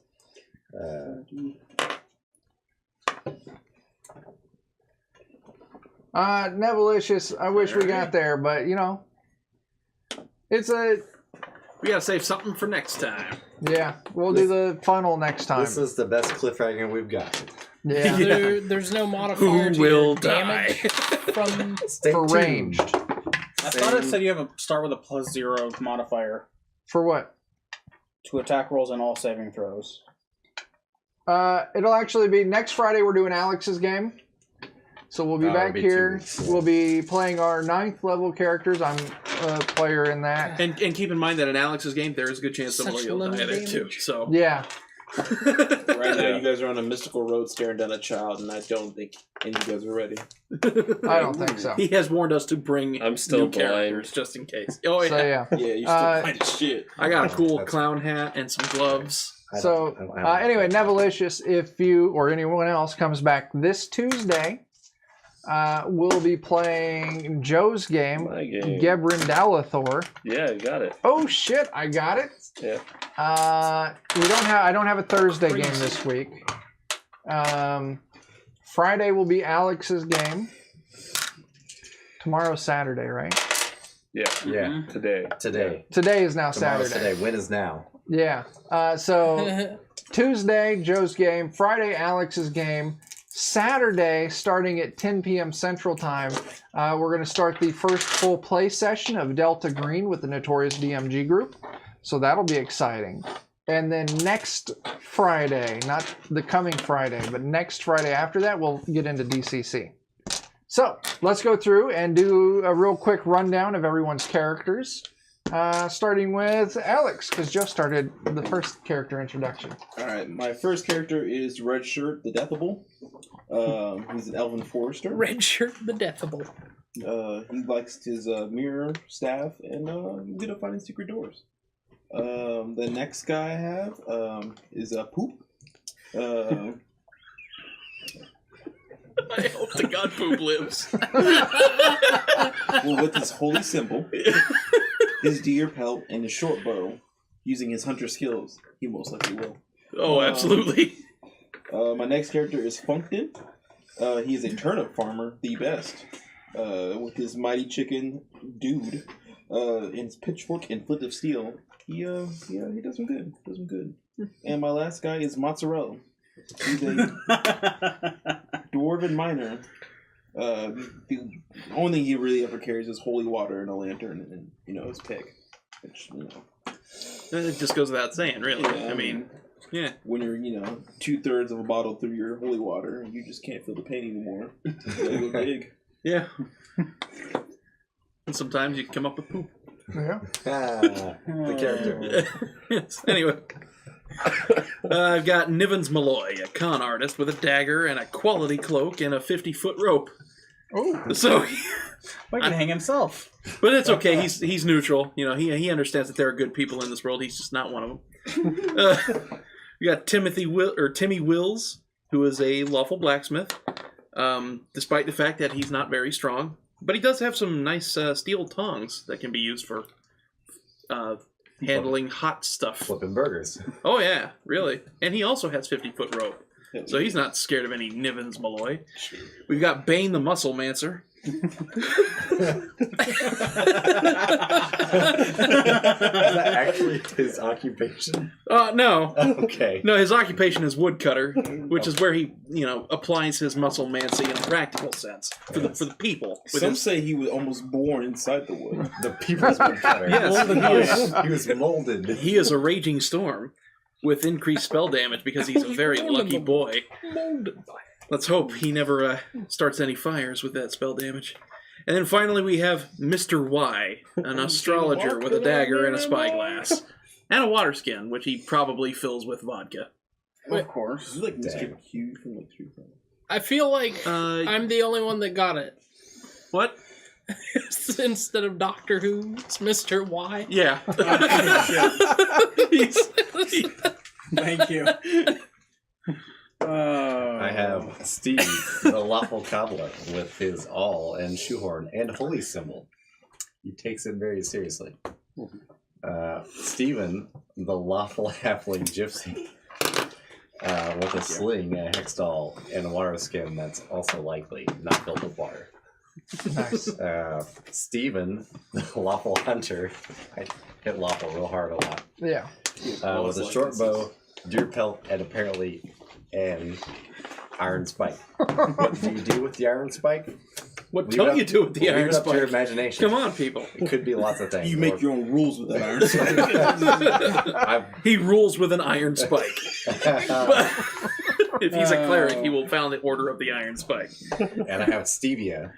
Speaker 6: Nevelicious, I wish we got there, but you know, it's a
Speaker 2: We gotta save something for next time.
Speaker 6: yeah. We'll do the funnel next time.
Speaker 1: This is the best cliffhanger we've got.
Speaker 6: Yeah,
Speaker 4: There's no modifier
Speaker 2: Who
Speaker 4: to
Speaker 2: will
Speaker 4: your
Speaker 2: die?
Speaker 4: damage from.
Speaker 1: Stay
Speaker 6: for
Speaker 1: tuned.
Speaker 6: ranged.
Speaker 3: I thought it said you have a start with a +0 modifier
Speaker 6: For what?
Speaker 3: to attack rolls and all saving throws.
Speaker 6: It'll actually be next Friday. We're doing Alex's game, so we'll be
Speaker 1: Oh,
Speaker 6: back
Speaker 1: it'll be 2
Speaker 6: here.
Speaker 1: weeks, yeah.
Speaker 6: We'll be playing our 9th level characters. I'm a player in that.
Speaker 2: And keep in mind that in Alex's game, there is a good chance
Speaker 4: Such
Speaker 2: somebody will die
Speaker 4: low
Speaker 2: in it too.
Speaker 4: damage.
Speaker 2: So
Speaker 6: Yeah,
Speaker 8: Right now,
Speaker 7: Yeah.
Speaker 8: you guys are on a mystical road staring down a child, and I don't think any of you guys are ready.
Speaker 6: I don't think so.
Speaker 2: he has warned us to bring
Speaker 7: I'm still
Speaker 2: new characters just in case. Oh yeah,
Speaker 6: So yeah.
Speaker 8: Yeah, you still find shit.
Speaker 2: I got a cool
Speaker 1: That's-
Speaker 2: clown hat and some gloves.
Speaker 6: So anyway, Nevelicious, if you or anyone else comes back this Tuesday, we'll be playing Joe's game,
Speaker 7: My game.
Speaker 6: Gebrin Dalathor.
Speaker 7: Yeah, you got it.
Speaker 6: Oh shit, I got it.
Speaker 7: Yeah.
Speaker 6: I don't have a Thursday game this week. Friday will be Alex's game. Tomorrow's Saturday, right?
Speaker 7: Yeah.
Speaker 1: Yeah.
Speaker 7: Today.
Speaker 1: Today.
Speaker 6: Today is now
Speaker 1: Tomorrow's
Speaker 6: Saturday.
Speaker 1: today. When is now?
Speaker 6: Yeah. So Tuesday, Joe's game. Friday, Alex's game. Saturday, starting at 10 p.m. Central Time, we're going to start the first full play session of Delta Green with the Notorious DMG group. So that'll be exciting. And then next Friday, not the coming Friday, but next Friday after that, we'll get into DCC. So let's go through and do a real quick rundown of everyone's characters. Starting with Alex, because Joe started the first character introduction.
Speaker 8: Alright, my first character is Red Shirt, the Deathable. He's an elven forester.
Speaker 4: Red Shirt, the Deathable.
Speaker 8: He likes his mirror staff and good at finding secret doors. The next guy I have is Poop.
Speaker 2: I hope to God Poop lives.
Speaker 8: Well, with his holy symbol, his deer pelt, and his short bow, using his hunter skills, he most likely will.
Speaker 2: Oh, absolutely.
Speaker 8: My next character is Funkton. He is a turnip farmer, the best. With his mighty chicken dude, and his pitchfork and flint of steel, he does some good. And my last guy is Mozzarella. He's a dwarven miner. The only thing he really ever carries is holy water and a lantern and his pick. Which,
Speaker 2: It just goes without saying, really.
Speaker 8: Yeah,
Speaker 2: I mean, yeah.
Speaker 8: when you're 2/3 of a bottle through your holy water, you just can't feel the pain anymore. You gotta go big.
Speaker 2: Yeah. And sometimes you come up with poop.
Speaker 6: Yeah.
Speaker 1: The character.
Speaker 2: Yes. Anyway. I've got Nivens Malloy, a con artist with a dagger and a quality cloak and a 50-foot rope.
Speaker 3: Oh,
Speaker 2: So,
Speaker 3: he can hang himself.
Speaker 2: but it's okay. He's neutral. He understands that there are good people in this world. He's just not one of them. We got Timmy Wills, who is a lawful blacksmith, despite the fact that he's not very strong. But he does have some nice steel tongs that can be used for handling hot stuff.
Speaker 1: Flipping burgers.
Speaker 2: Oh, yeah, really. And he also has 50-foot rope. So he's not scared of any Nivens Malloy. We've got Bane the Muscle Mancer.
Speaker 1: Is that actually his occupation?
Speaker 2: No.
Speaker 1: Okay.
Speaker 2: No, his occupation is woodcutter, which is where he, applies his muscle mancy in a practical sense for the people.
Speaker 8: Some say he was almost born inside the wood.
Speaker 1: The people's woodcutter.
Speaker 2: Yes,
Speaker 1: He was molded.
Speaker 2: he is a raging storm with increased spell damage because he's a very lucky boy. Let's hope he never starts any fires with that spell damage. And then finally we have Mr. Y, an astrologer with a dagger and a spyglass. And a water skin, which he probably fills with vodka.
Speaker 3: Of course.
Speaker 8: Is he like Mr. Q from like Street Fighter?
Speaker 4: I feel like I'm the only one that got it.
Speaker 2: What?
Speaker 4: Instead of Doctor Who, it's Mr. Y.
Speaker 2: Yeah.
Speaker 3: Thank you.
Speaker 1: I have Steve, the lawful cobbler, with his awl and shoehorn and holy symbol. He takes it very seriously. Stephen, the lawful halfling gypsy, with a sling, a hextall, and a water skin that's also likely not filled with water.
Speaker 6: Nice.
Speaker 1: Stephen, the lawful hunter, I hit lawful real hard a lot,
Speaker 6: Yeah.
Speaker 1: with a short bow, deer pelt, and apparently an iron spike. What do you do with the iron spike?
Speaker 2: What
Speaker 1: Leave
Speaker 2: don't
Speaker 1: it
Speaker 2: you
Speaker 1: up-
Speaker 2: do with the
Speaker 1: leave
Speaker 2: iron
Speaker 1: it up to your
Speaker 2: spike?
Speaker 1: imagination.
Speaker 2: Come on, people.
Speaker 1: It could be lots of things.
Speaker 8: You make your own rules with that iron spike.
Speaker 2: He rules with an iron spike. But if he's a cleric, he will found the order of the iron spike.
Speaker 1: And I have Stevia.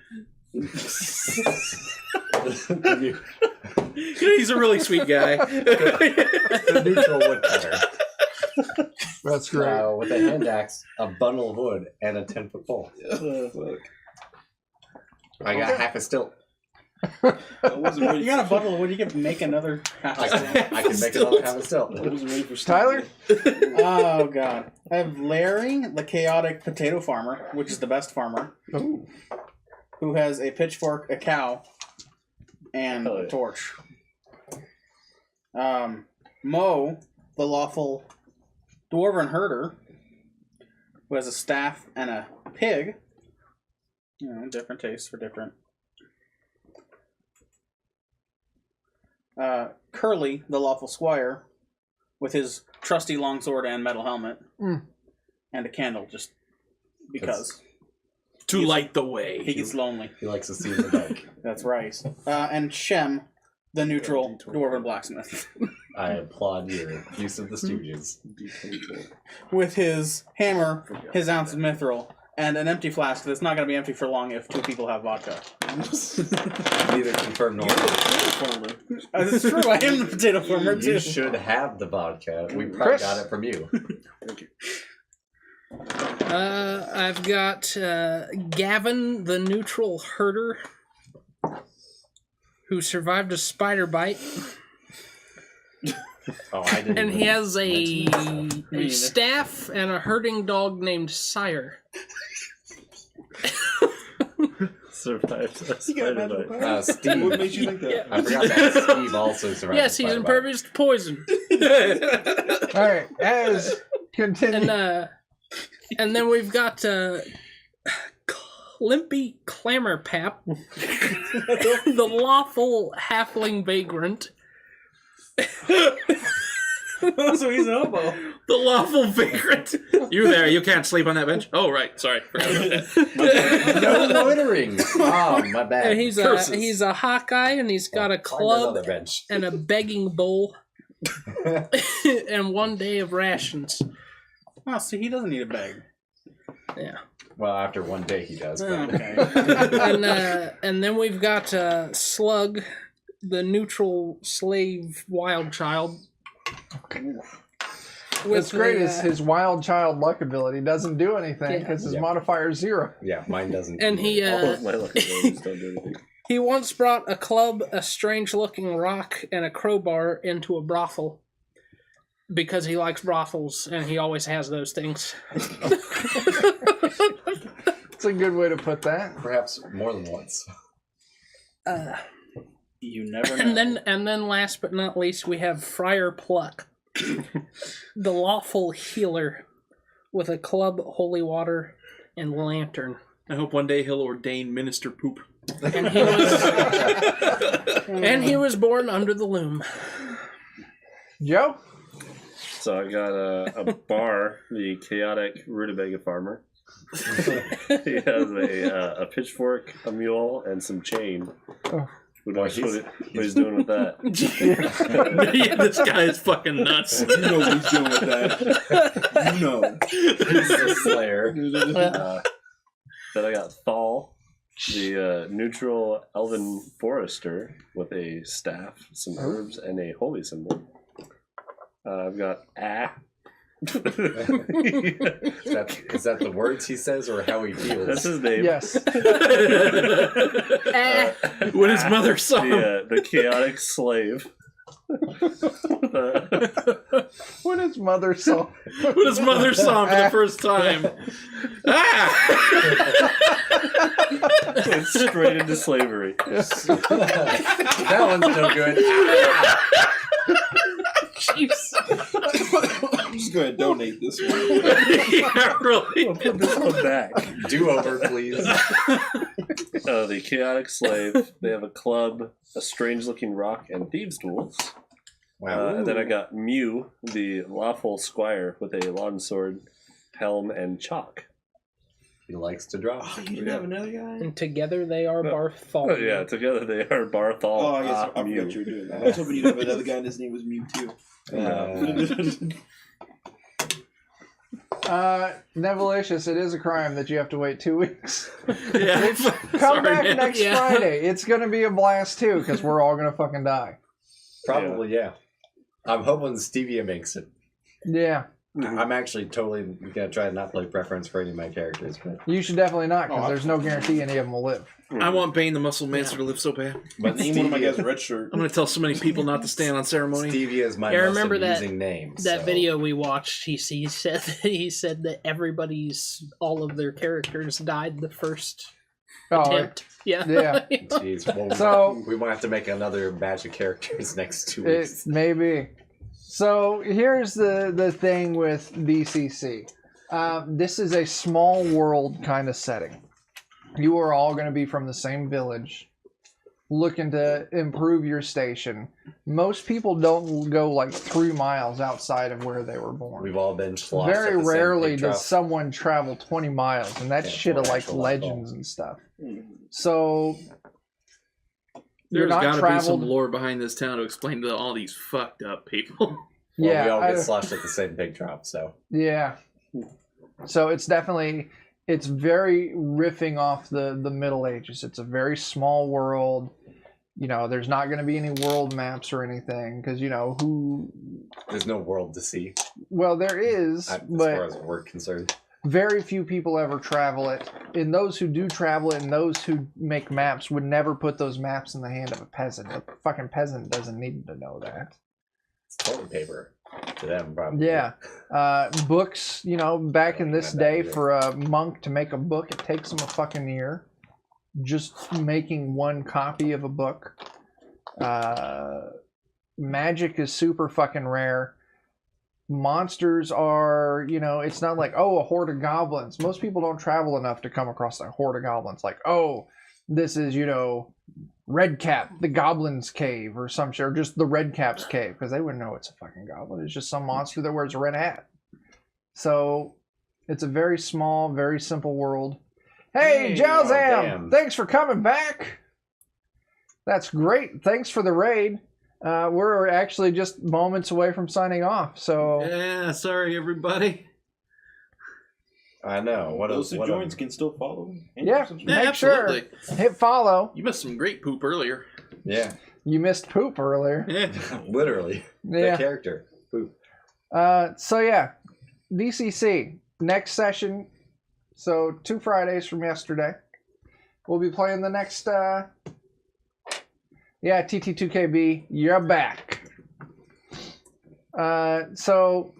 Speaker 2: He's a really sweet guy.
Speaker 1: The neutral woodcutter.
Speaker 6: That's great.
Speaker 1: With a hand axe, a bundle of wood, and a 10-foot pole. I got half a stilt.
Speaker 8: I wasn't ready
Speaker 3: You got a bundle of wood, you can make another half
Speaker 1: I
Speaker 3: a stick.
Speaker 1: can make another half a stilt.
Speaker 8: I wasn't ready for
Speaker 6: Tyler?
Speaker 3: Oh, God. I have Larry, the chaotic potato farmer, which is the best farmer,
Speaker 6: Ooh.
Speaker 3: who has a pitchfork, a cow, and
Speaker 1: Oh, yeah.
Speaker 3: a torch. Mo, the lawful dwarven herder, who has a staff and a pig. Different tastes for different. Curly, the lawful squire, with his trusty longsword and metal helmet, and a candle, just because
Speaker 2: To light the way.
Speaker 3: he gets lonely.
Speaker 1: He likes to see in the dark.
Speaker 3: That's right. And Shem, the neutral dwarven blacksmith.
Speaker 1: I applaud your use of the Stooges.
Speaker 3: With his hammer, his ounce of mithril, and an empty flask that's not going to be empty for long if 2 people have vodka.
Speaker 1: Neither confirmed nor
Speaker 8: Farmer.
Speaker 3: That's true. I am the potato farmer
Speaker 1: You
Speaker 3: too.
Speaker 1: should have the vodka. We probably
Speaker 6: Chris?
Speaker 1: got it from you.
Speaker 4: I've got Gavin, the neutral herder, who survived a spider bite,
Speaker 1: Oh, I didn't.
Speaker 4: and he has a
Speaker 3: neither.
Speaker 4: staff and a herding dog named Sire.
Speaker 7: Survived a spider bite.
Speaker 1: Steve.
Speaker 8: What makes you think that?
Speaker 1: I forgot that Steve also survived.
Speaker 4: Yes,
Speaker 1: the
Speaker 4: he's
Speaker 1: spider
Speaker 4: impervious to poison.
Speaker 6: All right, as continue.
Speaker 4: And then we've got Climpy Clamorpap, the lawful halfling vagrant.
Speaker 3: So he's an oboe.
Speaker 2: The lawful vagrant. You there? You can't sleep on that bench. Oh right, sorry. Forgot about that.
Speaker 1: No loitering. Oh, my bad.
Speaker 4: And he's
Speaker 2: Curses.
Speaker 4: a Hawkeye, and he's got a
Speaker 1: Find
Speaker 4: club
Speaker 1: another bench.
Speaker 4: and a begging bowl, and 1 day of rations.
Speaker 3: Oh, see, he doesn't need a bag.
Speaker 4: Yeah.
Speaker 1: Well, after 1 day he does. But
Speaker 3: Okay.
Speaker 4: And then we've got Slug, the neutral slave wild child.
Speaker 6: What's great is his wild child luck ability doesn't do anything because his
Speaker 1: Yeah.
Speaker 6: modifier is 0.
Speaker 1: yeah, mine doesn't.
Speaker 4: and he
Speaker 7: All of my lucky abilities don't do anything.
Speaker 4: he once brought a club, a strange-looking rock, and a crowbar into a brothel because he likes brothels and he always has those things.
Speaker 6: It's a good way to put that.
Speaker 1: Perhaps more than once.
Speaker 3: You never know.
Speaker 4: And then last but not least, we have Friar Pluck, the lawful healer, with a club, holy water, and lantern.
Speaker 2: I hope one day he'll ordain Minister Poop.
Speaker 4: And he was born under the loom.
Speaker 6: Joe?
Speaker 7: So I got a bar, the chaotic rutabaga farmer. He has a pitchfork, a mule, and some chain.
Speaker 6: Oh.
Speaker 7: Who knows what he's doing with that?
Speaker 2: Yeah, this guy is fucking nuts.
Speaker 8: You know what he's doing with that. You know.
Speaker 1: He's the Slayer.
Speaker 7: Then I got Thal, the neutral elven forester with a staff, some herbs, and a holy symbol. I've got
Speaker 1: Is that the words he says or how he feels?
Speaker 7: That's his name.
Speaker 6: Yes.
Speaker 2: When his mother saw him.
Speaker 7: The chaotic slave.
Speaker 6: When his mother saw.
Speaker 2: When his mother saw him for the first time.
Speaker 7: Went straight into slavery.
Speaker 1: That one's no good.
Speaker 8: I'm just going to donate this one.
Speaker 2: Yeah, really.
Speaker 7: I'll put this one back.
Speaker 1: Do over, please.
Speaker 7: The chaotic slave. They have a club, a strange-looking rock, and thieves' tools.
Speaker 1: Wow.
Speaker 7: And then I got Mew, the lawful squire, with a long sword, helm, and chalk.
Speaker 1: He likes to draw.
Speaker 8: Oh, you didn't have another guy?
Speaker 4: And together they are Barthol.
Speaker 7: Oh, yeah, together they are Barthol.
Speaker 8: Oh, I guess I
Speaker 7: Mew.
Speaker 8: forgot you were doing that. I was hoping you'd have another guy and his name was Mew too.
Speaker 6: Nevalicious, it is a crime that you have to wait 2 weeks.
Speaker 2: Yeah.
Speaker 6: Come
Speaker 2: Sorry,
Speaker 6: back
Speaker 2: man.
Speaker 6: next
Speaker 4: Yeah.
Speaker 6: Friday. It's going to be a blast, too, because we're all going to fucking die.
Speaker 1: Probably, yeah. I'm hoping Stevia makes it.
Speaker 6: Yeah.
Speaker 1: I'm actually totally going to try to not play preference for any of my characters. But
Speaker 6: You should definitely not, because
Speaker 3: Oh,
Speaker 6: there's no guarantee any of them will live.
Speaker 2: I want Bane the Muscle Mancer to live so bad.
Speaker 1: But
Speaker 8: Name one of my guys red shirt.
Speaker 2: I'm going to tell so many people not to stand on ceremony.
Speaker 1: Stevia is my
Speaker 4: Yeah, I
Speaker 1: most
Speaker 4: remember that-
Speaker 1: amusing name.
Speaker 4: That
Speaker 1: so.
Speaker 4: video we watched, he said that all of their characters died the first attempt. Yeah.
Speaker 6: Yeah.
Speaker 1: Jeez. Well,
Speaker 6: So-
Speaker 1: we might have to make another batch of characters next 2
Speaker 6: It
Speaker 1: weeks.
Speaker 6: may be. So here's the thing with DCC. This is a small world kind of setting. You are all going to be from the same village, looking to improve your station. Most people don't go like 3 miles outside of where they were born.
Speaker 1: We've all been sloshed
Speaker 6: Very
Speaker 1: at the same
Speaker 6: rarely
Speaker 1: pig
Speaker 6: does
Speaker 1: trough.
Speaker 6: someone travel 20 miles, and that's
Speaker 1: Yeah,
Speaker 6: shit
Speaker 1: for
Speaker 6: of
Speaker 1: an
Speaker 6: like
Speaker 1: actual
Speaker 6: legends and stuff. So you're
Speaker 2: There's
Speaker 6: not
Speaker 2: got to be
Speaker 6: traveled.
Speaker 2: some lore behind this town to explain to all these fucked up people.
Speaker 1: Well,
Speaker 6: Yeah,
Speaker 1: we all get sloshed at the same big drop, so.
Speaker 6: Yeah. So it's definitely, it's very riffing off the Middle Ages. It's a very small world. You know, there's not going to be any world maps or anything because, you know,
Speaker 1: There's no world to see,
Speaker 6: well, there is,
Speaker 1: as
Speaker 6: but
Speaker 1: far as we're concerned.
Speaker 6: very few people ever travel it. And those who do travel it and those who make maps would never put those maps in the hand of a peasant. A fucking peasant doesn't need to know that.
Speaker 1: It's toilet paper to them, probably.
Speaker 6: Yeah. Books, you know, back in this day, for a monk to make a book, it takes them a fucking year. Just making one copy of a book. Magic is super fucking rare. Monsters are, you know, it's not like, oh, a horde of goblins. Most people don't travel enough to come across a horde of goblins. Like, oh, this is, you know, Redcap, the Goblin's Cave, or some shit, or just the Redcap's Cave, because they wouldn't know it's a fucking goblin. It's just some monster that wears a red hat. So it's a very small, very simple world. Hey, Jalzam!
Speaker 1: damn.
Speaker 6: Thanks for coming back. That's great. Thanks for the raid. We're actually just moments away from signing off. So
Speaker 2: Yeah, sorry everybody.
Speaker 1: I know. What
Speaker 8: Those
Speaker 1: else?
Speaker 8: who joins can still follow. And
Speaker 6: Yeah.
Speaker 8: subscribe.
Speaker 2: Yeah,
Speaker 6: Make sure.
Speaker 2: absolutely.
Speaker 6: hit follow.
Speaker 2: You missed some great poop earlier.
Speaker 1: Yeah,
Speaker 6: You missed poop earlier.
Speaker 2: Yeah.
Speaker 1: literally.
Speaker 6: Yeah.
Speaker 1: That character. Poop.
Speaker 6: So yeah, DCC next session. So 2 Fridays from yesterday, we'll be playing the next. Yeah, TT2KB, you're back. So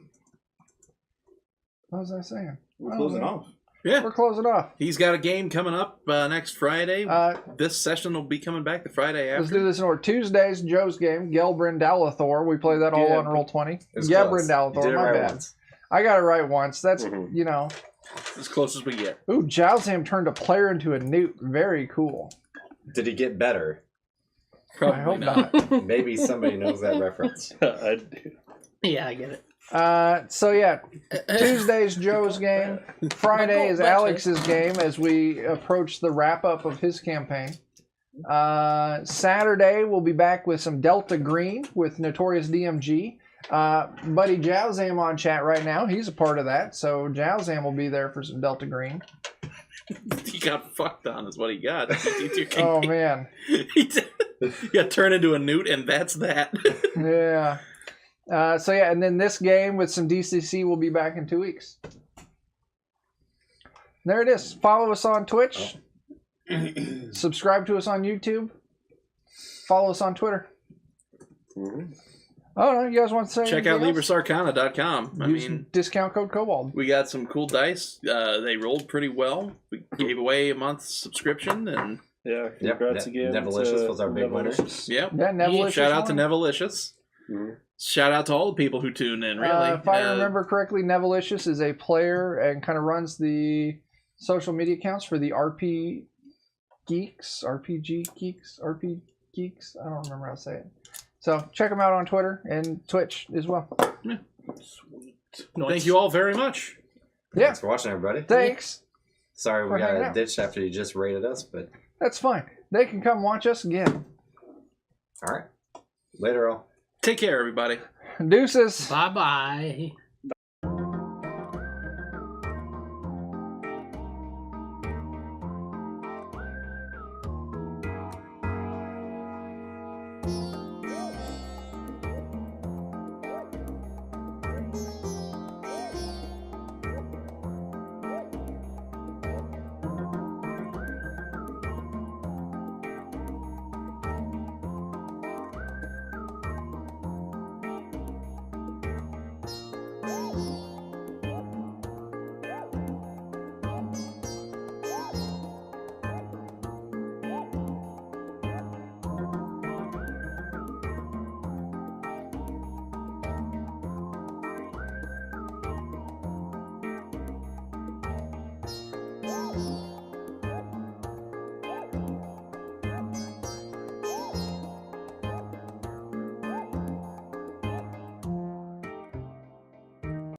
Speaker 6: what was I saying?
Speaker 8: We're closing off.
Speaker 2: Yeah.
Speaker 6: We're closing off.
Speaker 2: He's got a game coming up next Friday.
Speaker 6: Uh,
Speaker 2: This session will be coming back the Friday after.
Speaker 6: Let's do this in order. Tuesdays, Joe's game, Gelbrand Dalathor. We play that all on Roll20.
Speaker 1: It's
Speaker 6: Gelbrand
Speaker 1: close. You
Speaker 6: Dalathor,
Speaker 1: did it
Speaker 6: my
Speaker 1: right
Speaker 6: bad.
Speaker 1: once.
Speaker 6: I got it right once. That's,
Speaker 7: Mhm.
Speaker 6: you know.
Speaker 2: As close as we get.
Speaker 6: Ooh, Jalzam turned a player into a newt. Very cool.
Speaker 1: Did he get better?
Speaker 2: Probably
Speaker 6: I hope
Speaker 2: not.
Speaker 6: not.
Speaker 1: Maybe somebody knows that reference.
Speaker 7: I do.
Speaker 4: Yeah, I get it.
Speaker 6: So yeah, Tuesday's Joe's game. Friday is Alex's game as we approach the wrap up of his campaign. Saturday we'll be back with some Delta Green with Notorious DMG. Buddy Jalzam on chat right now. He's a part of that, so Jalzam will be there for some Delta Green.
Speaker 2: He got fucked on is what he got.
Speaker 6: Oh man,
Speaker 2: He got turned into a newt, and that's that.
Speaker 6: yeah. So yeah, and then this game with some DCC will be back in 2 weeks. There it is. Follow us on Twitch. Subscribe to us on YouTube. Follow us on Twitter.
Speaker 7: Mhm.
Speaker 6: Oh no, you guys want to say
Speaker 2: Check out
Speaker 6: anything else?
Speaker 2: LibrisArcana.com. I
Speaker 6: Use
Speaker 2: mean,
Speaker 6: discount code Cobalt.
Speaker 2: we got some cool dice. They rolled pretty well. We gave away a month's subscription, and
Speaker 7: Yeah,
Speaker 1: Yep,
Speaker 7: congrats
Speaker 1: Ne-
Speaker 7: again.
Speaker 1: Nevelicious
Speaker 7: to
Speaker 1: was our big winner.
Speaker 7: Nevelicious.
Speaker 2: yep.
Speaker 6: Yeah, Nevelicious
Speaker 2: Shout out to
Speaker 6: won.
Speaker 2: Nevelicious.
Speaker 7: Mhm.
Speaker 2: Shout out to all the people who tune in. Really,
Speaker 6: If I remember correctly, Nevelicious is a player and kind of runs the social media accounts for the RPG Geeks. I don't remember how to say it. So check them out on Twitter and Twitch as well.
Speaker 2: Thank you all very much.
Speaker 6: Yeah,
Speaker 1: Thanks for watching, everybody.
Speaker 6: thanks.
Speaker 1: Sorry
Speaker 6: for
Speaker 1: we
Speaker 6: hanging
Speaker 1: got
Speaker 6: out.
Speaker 1: ditched after you just rated us, but
Speaker 6: That's fine. They can come watch us again.
Speaker 1: all right. Later, all.
Speaker 2: Take care, everybody.
Speaker 6: Deuces.
Speaker 4: Bye bye.